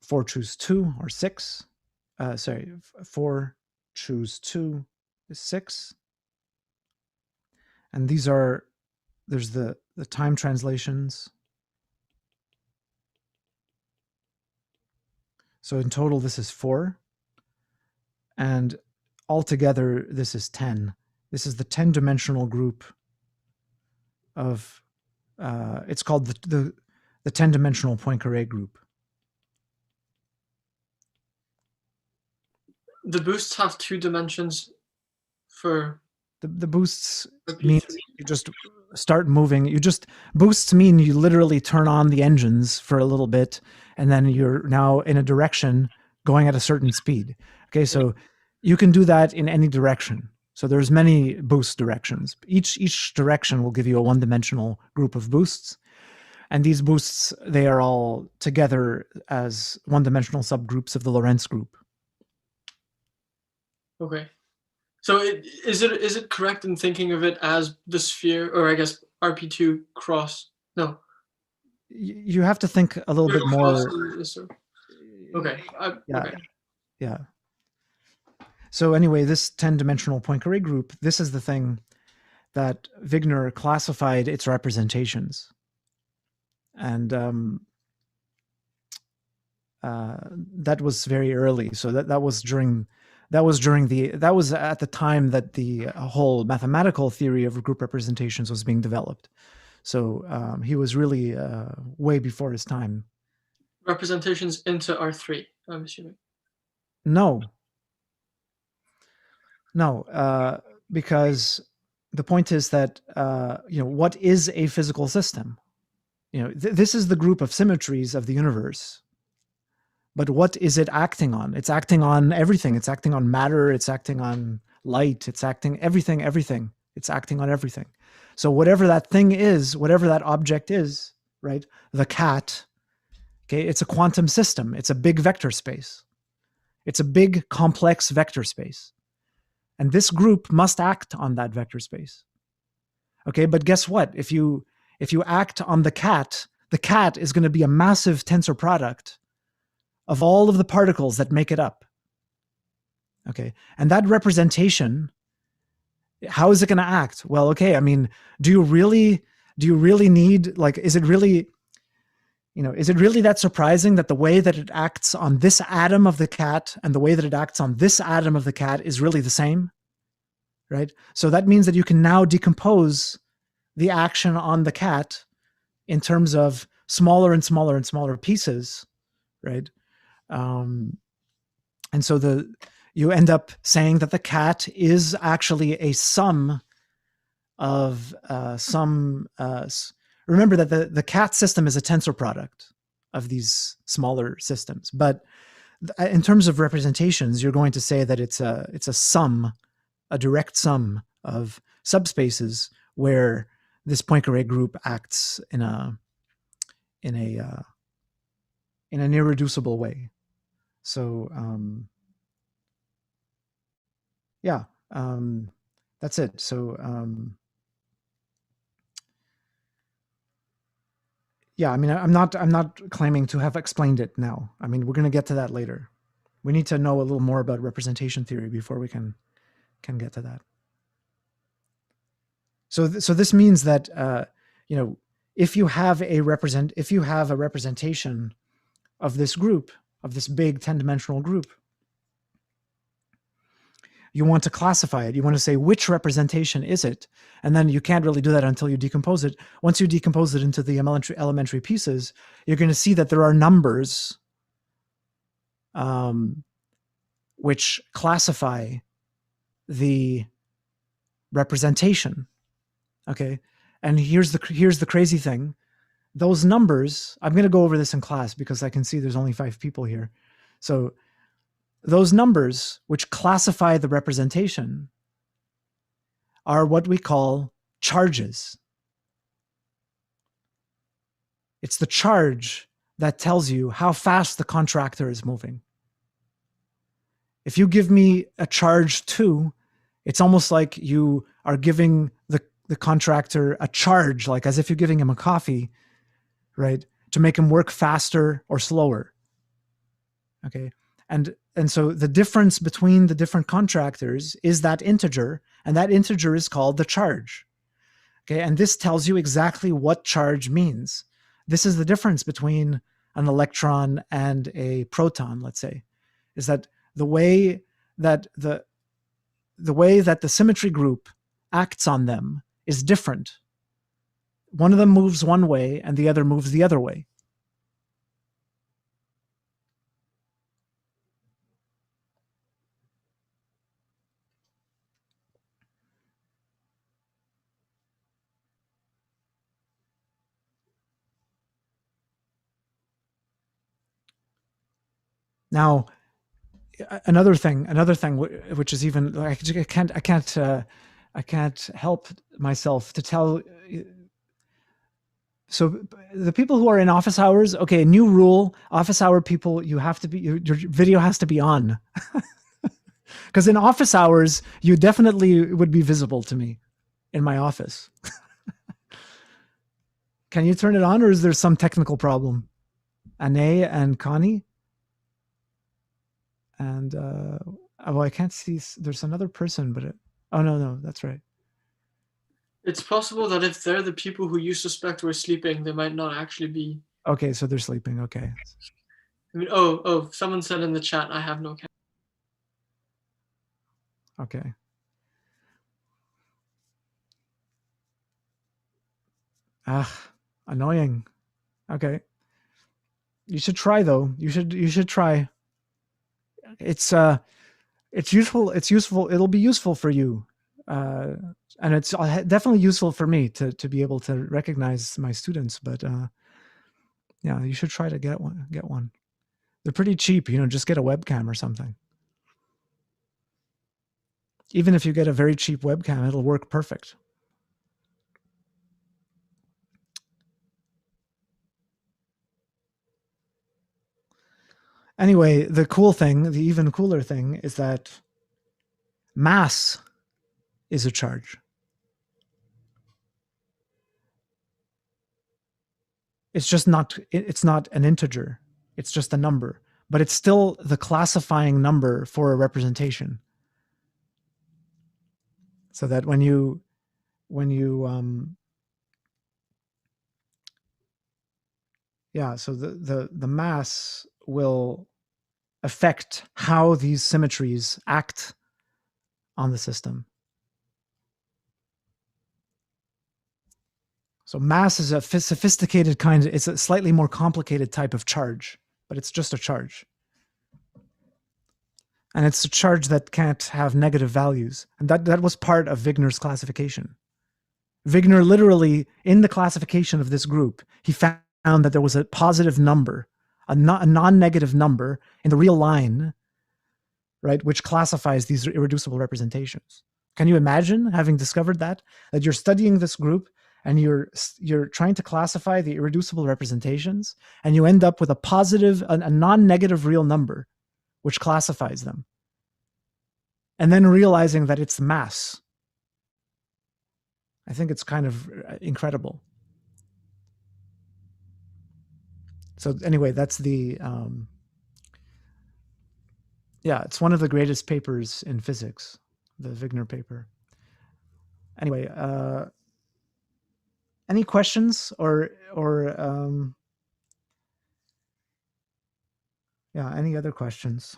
4 choose 2 or 6. 4 choose 2 is 6. And there's the time translations. So in total, this is 4. And altogether, this is 10. This is the 10-dimensional group of, it's called the 10-dimensional Poincaré group. The boosts have 2 dimensions for The boosts RP3? means you just start moving. Boosts mean you literally turn on the engines for a little bit, and then you're now in a direction going at a certain speed. Okay, so you can do that in any direction. So there's many boost directions. Each direction will give you a one-dimensional group of boosts, and these boosts, they are all together as one-dimensional subgroups of the Lorentz group. Okay. So is it correct in thinking of it as the sphere, or I guess RP2 cross? No. You have to think a little bit more. Okay. Yeah. Okay. Yeah. So anyway, this 10-dimensional Poincare group, this is the thing that Wigner classified its representations. And that was very early. So that was at the time that the whole mathematical theory of group representations was being developed. So he was really way before his time. Representations into R3, I'm assuming. No, because the point is that what is a physical system? This is the group of symmetries of the universe. But what is it acting on? It's acting on everything. It's acting on matter. It's acting on light. It's acting everything. It's acting on everything. So whatever that thing is, whatever that object is, right? The cat, okay, it's a quantum system. It's a big vector space. It's a big complex vector space. And this group must act on that vector space. Okay, but guess what? If you act on the cat is going to be a massive tensor product of all of the particles that make it up. Okay, and that representation, how is it going to act? Well, okay, I mean, do you really need, like, is it really that surprising that the way that it acts on this atom of the cat and the way that it acts on this atom of the cat is really the same, right? So that means that you can now decompose the action on the cat in terms of smaller and smaller and smaller pieces, right? And so you end up saying that the cat is actually a sum of remember that the cat system is a tensor product of these smaller systems. But in terms of representations, you're going to say that it's a sum, a direct sum of subspaces where this Poincare group acts in an irreducible way. So that's it. So I mean, I'm not claiming to have explained it now. I mean, we're going to get to that later. We need to know a little more about representation theory before we can get to that. So this means that if you have a representation of this group, of this big 10-dimensional group, you want to classify it. You want to say which representation is it, and then you can't really do that until you decompose it. Once you decompose it into the elementary pieces, you're going to see that there are numbers which classify the representation. Okay, and here's the crazy thing. Those numbers, I'm going to go over this in class because I can see there's only 5 people here. So those numbers which classify the representation are what we call charges. It's the charge that tells you how fast the contractor is moving. If you give me a charge 2, it's almost like you are giving the contractor a charge, like as if you're giving him a coffee, right? To make him work faster or slower. Okay. And so the difference between the different contractors is that integer, and that integer is called the charge. Okay. And this tells you exactly what charge means. This is the difference between an electron and a proton, let's say, is that the way that the symmetry group acts on them is different. One of them moves one way and the other moves the other way. Now, another thing, which is even I can't help myself to tell. So the people who are in office hours, okay, new rule: office hour people, you have to be your video has to be on, because in office hours you definitely would be visible to me in my office. Can you turn it on, or is there some technical problem? Ane and Connie. And oh, I can't see. There's another person, but oh no, that's right. It's possible that if they're the people who you suspect were sleeping, they might not actually be. Okay, so they're sleeping. Okay. I mean, oh, someone said in the chat, I have no camera. Okay. Annoying. Okay. You should try though. You should try. It's useful. It's useful. It'll be useful for you. And it's definitely useful for me to be able to recognize my students, but yeah, you should try to get one. They're pretty cheap, just get a webcam or something. Even if you get a very cheap webcam, it'll work perfect. Anyway, the even cooler thing is that mass is a charge. It's not an integer. It's just a number, but it's still the classifying number for a representation. So that when you so the mass will affect how these symmetries act on the system. So mass is a sophisticated it's a slightly more complicated type of charge, but it's just a charge. And it's a charge that can't have negative values. And that was part of Wigner's classification. Wigner literally, in the classification of this group, he found that there was a positive number, a non-negative number in the real line, right, which classifies these irreducible representations. Can you imagine having discovered that you're studying this group and you're trying to classify the irreducible representations, and you end up with a non-negative real number, which classifies them, and then realizing that it's mass? I think it's kind of incredible. So anyway, that's the it's one of the greatest papers in physics, the Wigner paper. Anyway, any questions or any other questions?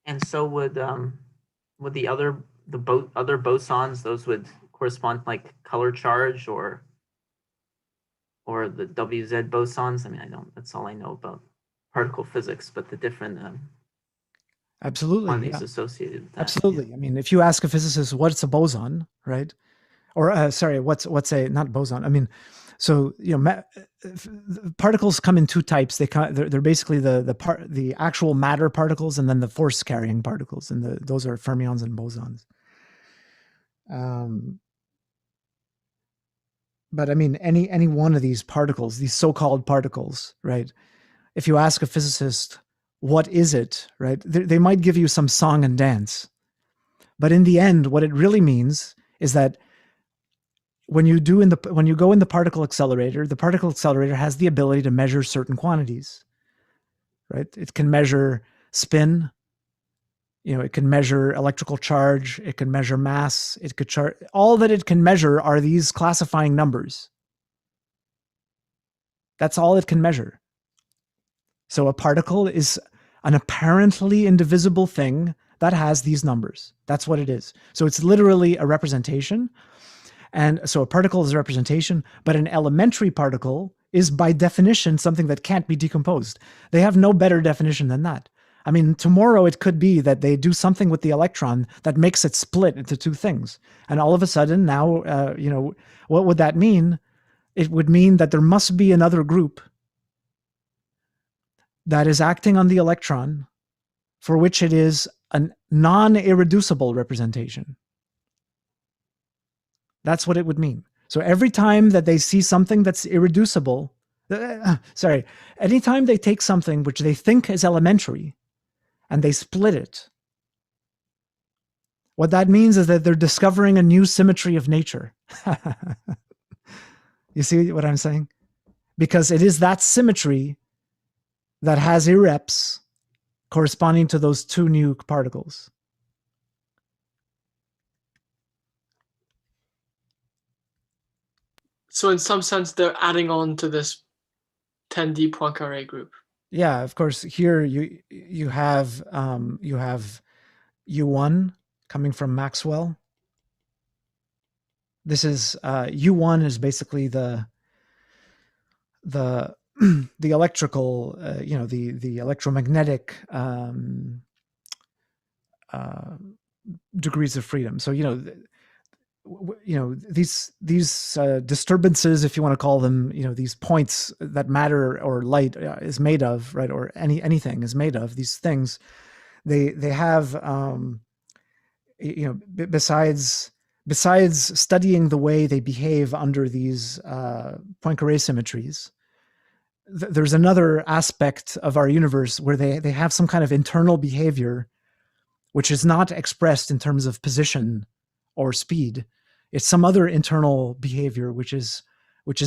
And so would the other bosons, those would correspond like color charge or the WZ bosons? I mean, that's all I know about particle physics, but the different absolutely quantities associated with that. Absolutely. Yeah. I mean, if you ask a physicist what's a boson, right? Or sorry, what's a not boson? I mean, so particles come in two types. They're basically the actual matter particles, and then the force carrying particles, and those are fermions and bosons. But I mean, any one of these particles, these so-called particles, right? If you ask a physicist, what is it, right? They might give you some song and dance. But in the end, what it really means is that when you go in the particle accelerator has the ability to measure certain quantities, right? It can measure spin, it can measure electrical charge, it can measure mass, all that it can measure are these classifying numbers. That's all it can measure. So a particle is an apparently indivisible thing that has these numbers. That's what it is. So it's literally a representation. And so a particle is a representation, but an elementary particle is by definition something that can't be decomposed. They have no better definition than that. I mean, tomorrow it could be that they do something with the electron that makes it split into two things. And all of a sudden now, what would that mean? it would mean that there must be another group that is acting on the electron for which it is a non-irreducible representation. That's what it would mean. So every time that they see something that's irreducible, anytime they take something which they think is elementary and they split it, what that means is that they're discovering a new symmetry of nature. You see what I'm saying? Because it is that symmetry that has irreps corresponding to those two new particles. So in some sense, they're adding on to this 10D Poincaré group. Yeah, of course. Here you have U1 coming from Maxwell. This is U1 is basically the electrical, the electromagnetic degrees of freedom. So these disturbances, if you want to call them, these points that matter or light is made of, right, or anything is made of, these things, they have besides studying the way they behave under these Poincaré symmetries, there's another aspect of our universe where they have some kind of internal behavior which is not expressed in terms of position or speed. It's some other internal behavior which is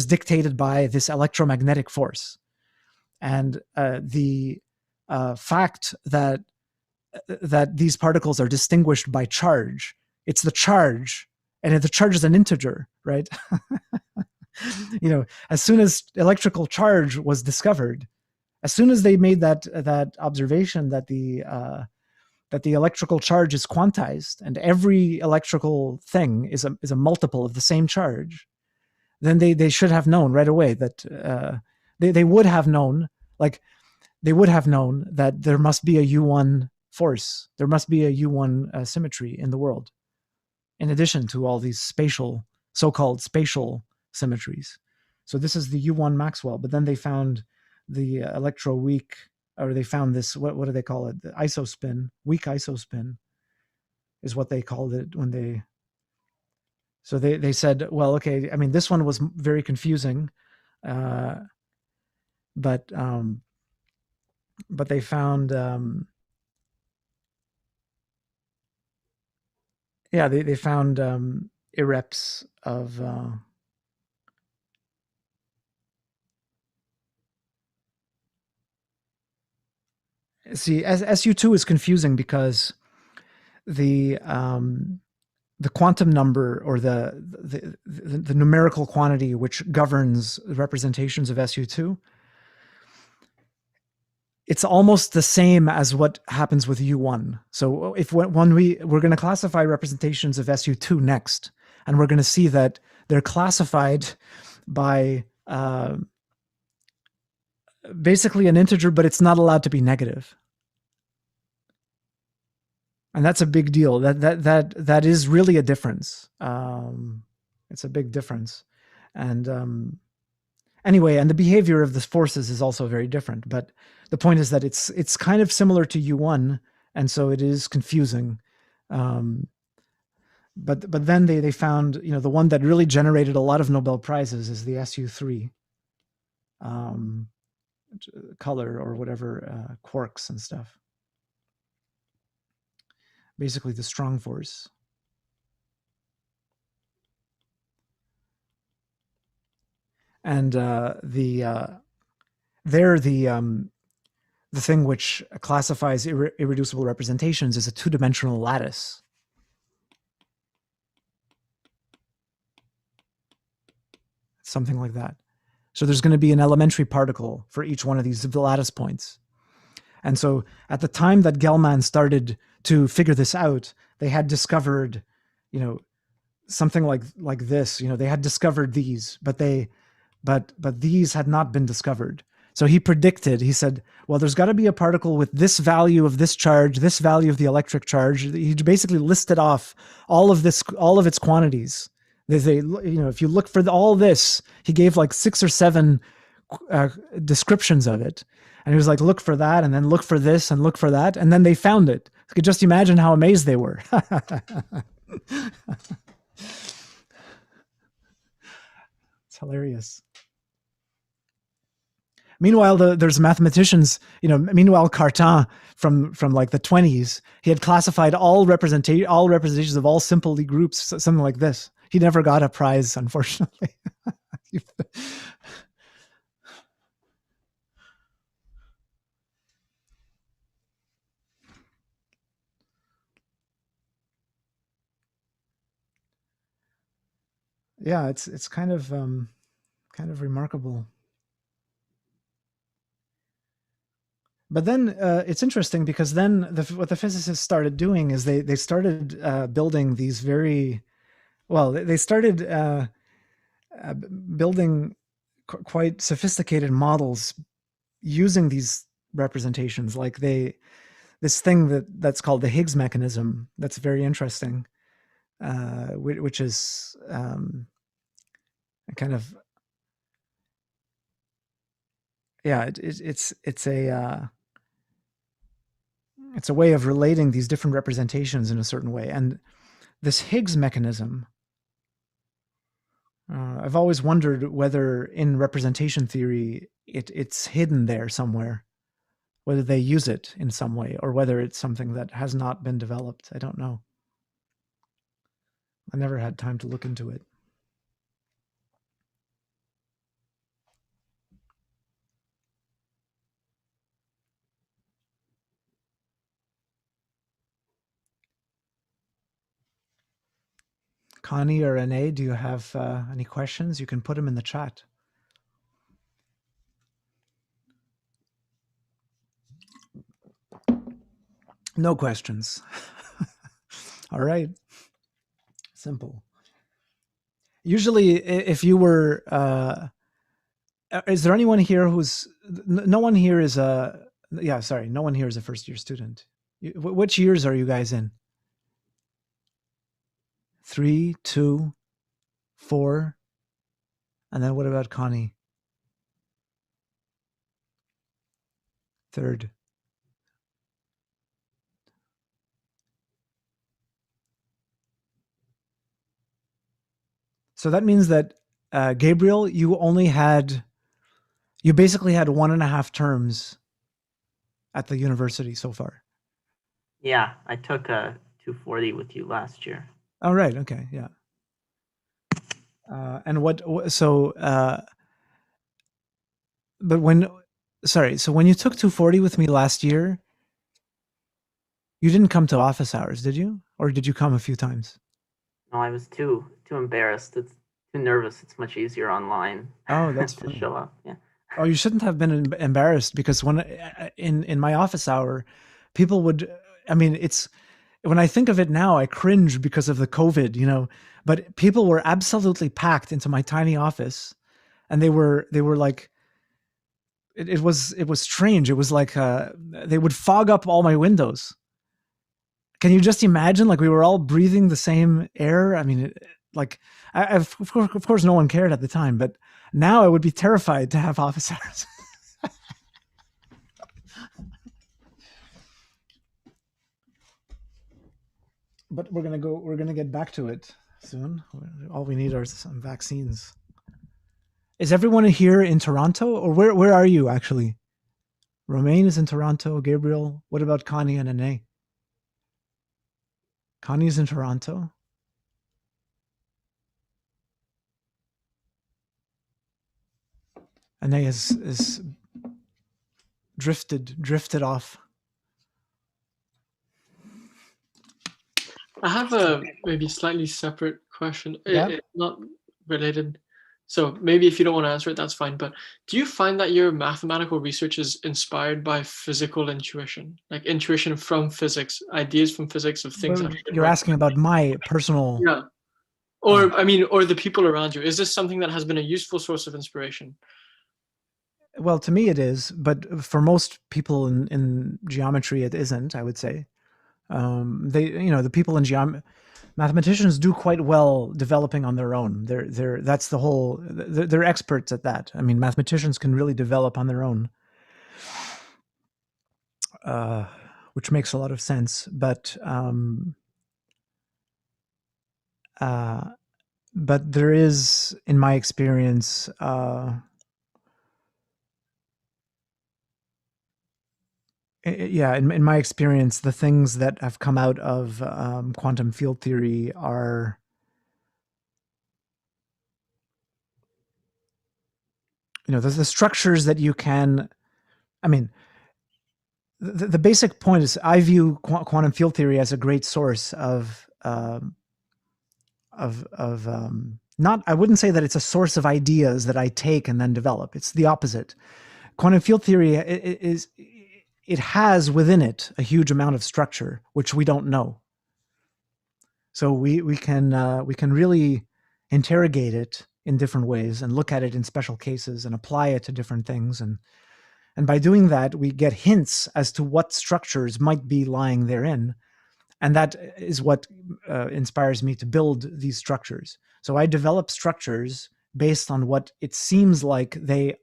dictated by this electromagnetic force. And the fact that these particles are distinguished by charge, it's the charge, and the charge is an integer, right? As soon as electrical charge was discovered, as soon as they made that observation that the electrical charge is quantized and every electrical thing is a multiple of the same charge, then they should have known right away that they would have known that there must be a U1 force, there must be a U1 symmetry in the world, in addition to all these so-called spatial symmetries. So this is the U1 Maxwell, but then they found the electroweak, or they found this, what do they call it? The isospin, weak isospin is what they called it when they said, well, okay, I mean, this one was very confusing, but they found, they found irreps of SU2 is confusing because the quantum number, or the numerical quantity which governs the representations of SU2, it's almost the same as what happens with U1. So when we're going to classify representations of SU2 next, and we're going to see that they're classified by basically an integer, but it's not allowed to be negative. And that's a big deal. That is really a difference. It's a big difference. And anyway, and the behavior of the forces is also very different. But the point is that it's kind of similar to U1, and so it is confusing. But then they found, the one that really generated a lot of Nobel Prizes is the SU3 color, or whatever, quarks and stuff. Basically the strong force. And the thing which classifies irreducible representations is a two-dimensional lattice. Something like that. So there's going to be an elementary particle for each one of these lattice points. And so at the time that Gell-Mann started to figure this out, they had discovered, something like this. They had discovered these, but these had not been discovered. So he said, well, there's got to be a particle with this value of this charge, this value of the electric charge. He basically listed off all of its quantities They if you look for all this, he gave like 6 or 7 descriptions of it. And he was like, look for that, and then look for this, and look for that. And then they found it. You could just imagine how amazed they were. It's hilarious. Meanwhile, there's mathematicians, meanwhile, Cartan from like the 20s, he had classified all representations of all simple Lie groups, something like this. He never got a prize, unfortunately. Yeah, it's kind of remarkable. But then it's interesting because then what the physicists started doing is they started building these they started building quite sophisticated models using these representations. Like this thing that's called the Higgs mechanism. That's very interesting, which is a kind of it's a way of relating these different representations in a certain way. And this Higgs mechanism, I've always wondered whether in representation theory it's hidden there somewhere, whether they use it in some way, or whether it's something that has not been developed. I don't know. I never had time to look into it. Connie or Renee, do you have any questions? You can put them in the chat. No questions. All right. Simple. Usually, if you were, is there anyone here who's, no one here is no one here is a first-year student. Which years are you guys in? 3, 2, 4, and then what about Connie? 3rd. So that means that Gabriel, you basically had 1.5 terms at the university so far. Yeah, I took a 240 with you last year. Oh, right. Okay. Yeah. And so when you took 240 with me last year, you didn't come to office hours, did you? Or did you come a few times? No, I was too embarrassed. It's too nervous. It's much easier online. Oh, that's to funny. show up. Yeah. Oh, you shouldn't have been embarrassed, because when in my office hour, people would, when I think of it now, I cringe because of the COVID, but people were absolutely packed into my tiny office, and they were like, it was strange. It was like they would fog up all my windows. Can you just imagine? Like, we were all breathing the same air. Of course, no one cared at the time, but now I would be terrified to have office hours. But we're gonna get back to it soon. All we need are some vaccines. Is everyone here in Toronto, or where are you actually? Romain is in Toronto. Gabriel, what about Connie and Ane? Connie's in Toronto. Ane is drifted off. I have a maybe slightly separate question. Yeah. It's not related. So maybe if you don't want to answer it, that's fine. But do you find that your mathematical research is inspired by physical intuition, like intuition from physics, ideas from physics of things? Well, you're asking about my personal. Yeah. Or or the people around you. Is this something that has been a useful source of inspiration? Well, to me it is, but for most people in geometry, it isn't, I would say. The people in mathematicians do quite well developing on their own. That's the whole. They're experts at that. I mean, mathematicians can really develop on their own, which makes a lot of sense. But there is, in my experience, in my experience, the things that have come out of quantum field theory are the structures that you can. I mean, the basic point is I view quantum field theory as a great source of not. I wouldn't say that it's a source of ideas that I take and then develop. It's the opposite. Quantum field theory it has within it a huge amount of structure which we don't know. So we can really interrogate it in different ways and look at it in special cases and apply it to different things, and by doing that we get hints as to what structures might be lying therein, and that is what inspires me to build these structures. So I develop structures based on what it seems like they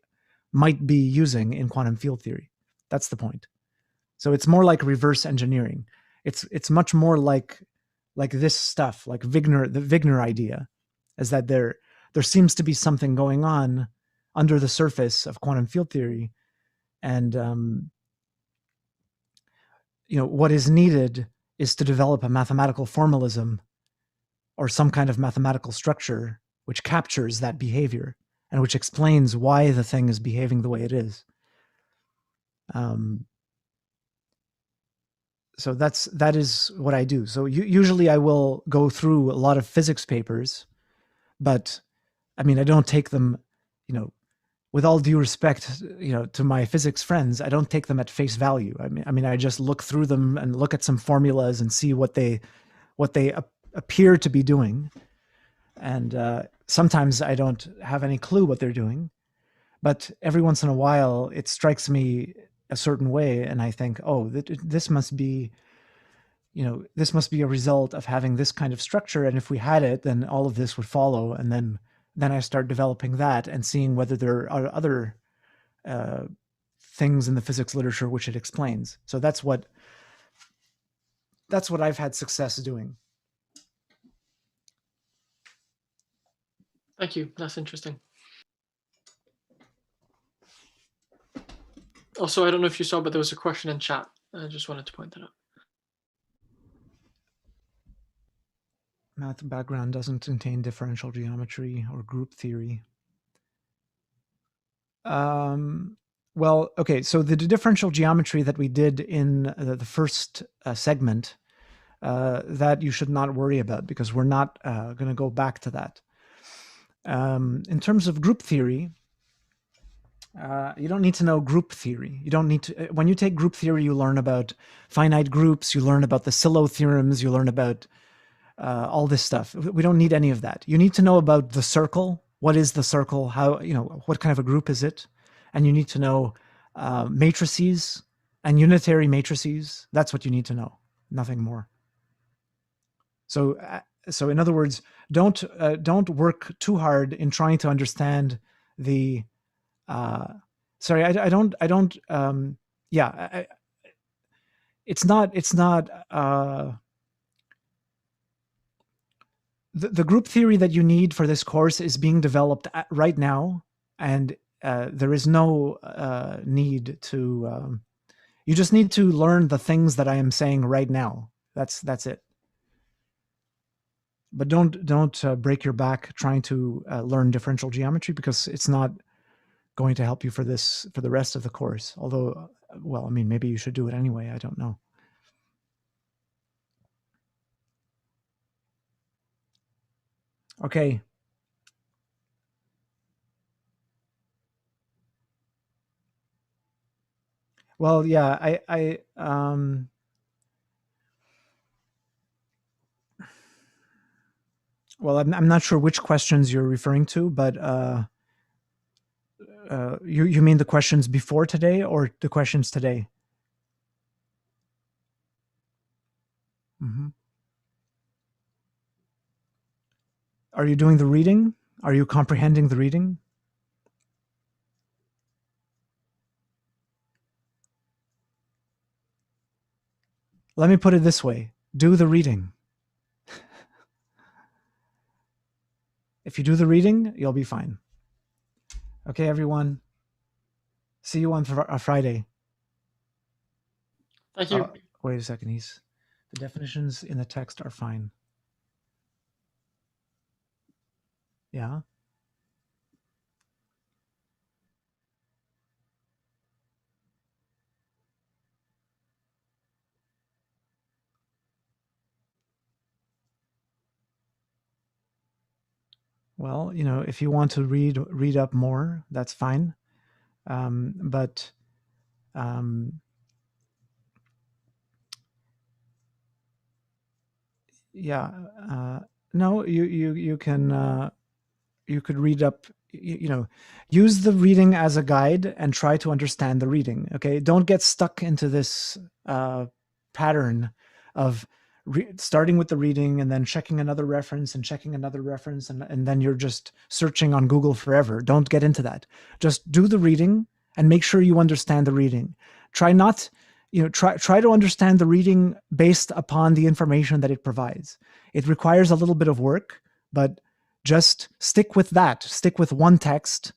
might be using in quantum field theory. That's the point. So it's more like reverse engineering. It's much more like this stuff, like the Wigner idea, is that there seems to be something going on under the surface of quantum field theory, and what is needed is to develop a mathematical formalism or some kind of mathematical structure which captures that behavior and which explains why the thing is behaving the way it is. So that is what I do. So usually I will go through a lot of physics papers, but I mean, I don't take them, with all due respect, to my physics friends, I don't take them at face value. I mean, I just look through them and look at some formulas and see what they appear to be doing. And sometimes I don't have any clue what they're doing, but every once in a while it strikes me a certain way, and I think, oh, this must be a result of having this kind of structure, and if we had it, then all of this would follow, and then I start developing that and seeing whether there are other things in the physics literature which it explains. So that's what I've had success doing. Thank you. That's interesting. Also, I don't know if you saw, but there was a question in chat. I just wanted to point that out. Math background doesn't contain differential geometry or group theory. Well, okay, so the differential geometry that we did in the first segment, that you should not worry about, because we're not going to go back to that. In terms of group theory, you don't need to know group theory. You don't need to. When you take group theory, you learn about finite groups. You learn about the Sylow theorems. You learn about all this stuff. We don't need any of that. You need to know about the circle. What is the circle? How, what kind of a group is it? And you need to know matrices and unitary matrices. That's what you need to know. Nothing more. So in other words, don't work too hard in trying to understand the. Sorry, I don't. It's not. The group theory that you need for this course is being developed right now, and there is no need to. You just need to learn the things that I am saying right now. That's it. But don't break your back trying to learn differential geometry, because it's not going to help you for the rest of the course. Although, well, I mean, maybe you should do it anyway. I don't know. Okay. Well, yeah, well, I'm not sure which questions you're referring to, but you mean the questions before today or the questions today? Mm-hmm. Are you doing the reading? Are you comprehending the reading? Let me put it this way. Do the reading. If you do the reading, you'll be fine. Okay, everyone. See you on Friday. Thank you. Wait a second. The definitions in the text are fine. Yeah. Well, if you want to read up more, that's fine. Yeah, no, you can you could read up. Use the reading as a guide and try to understand the reading. Okay, don't get stuck into this pattern of starting with the reading and then checking another reference and checking another reference and then you're just searching on Google forever. Don't get into that. Just do the reading and make sure you understand the reading. Try to understand the reading based upon the information that it provides. It requires a little bit of work, but just stick with that. Stick with one text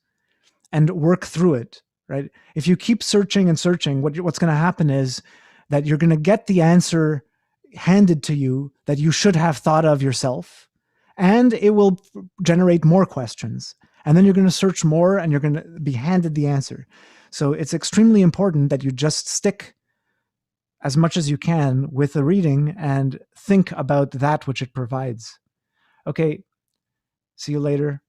and work through it, right? If you keep searching and searching, what's going to happen is that you're going to get the answer handed to you that you should have thought of yourself, and it will generate more questions. And then you're going to search more and you're going to be handed the answer. So it's extremely important that you just stick as much as you can with the reading and think about that which it provides. Okay, see you later.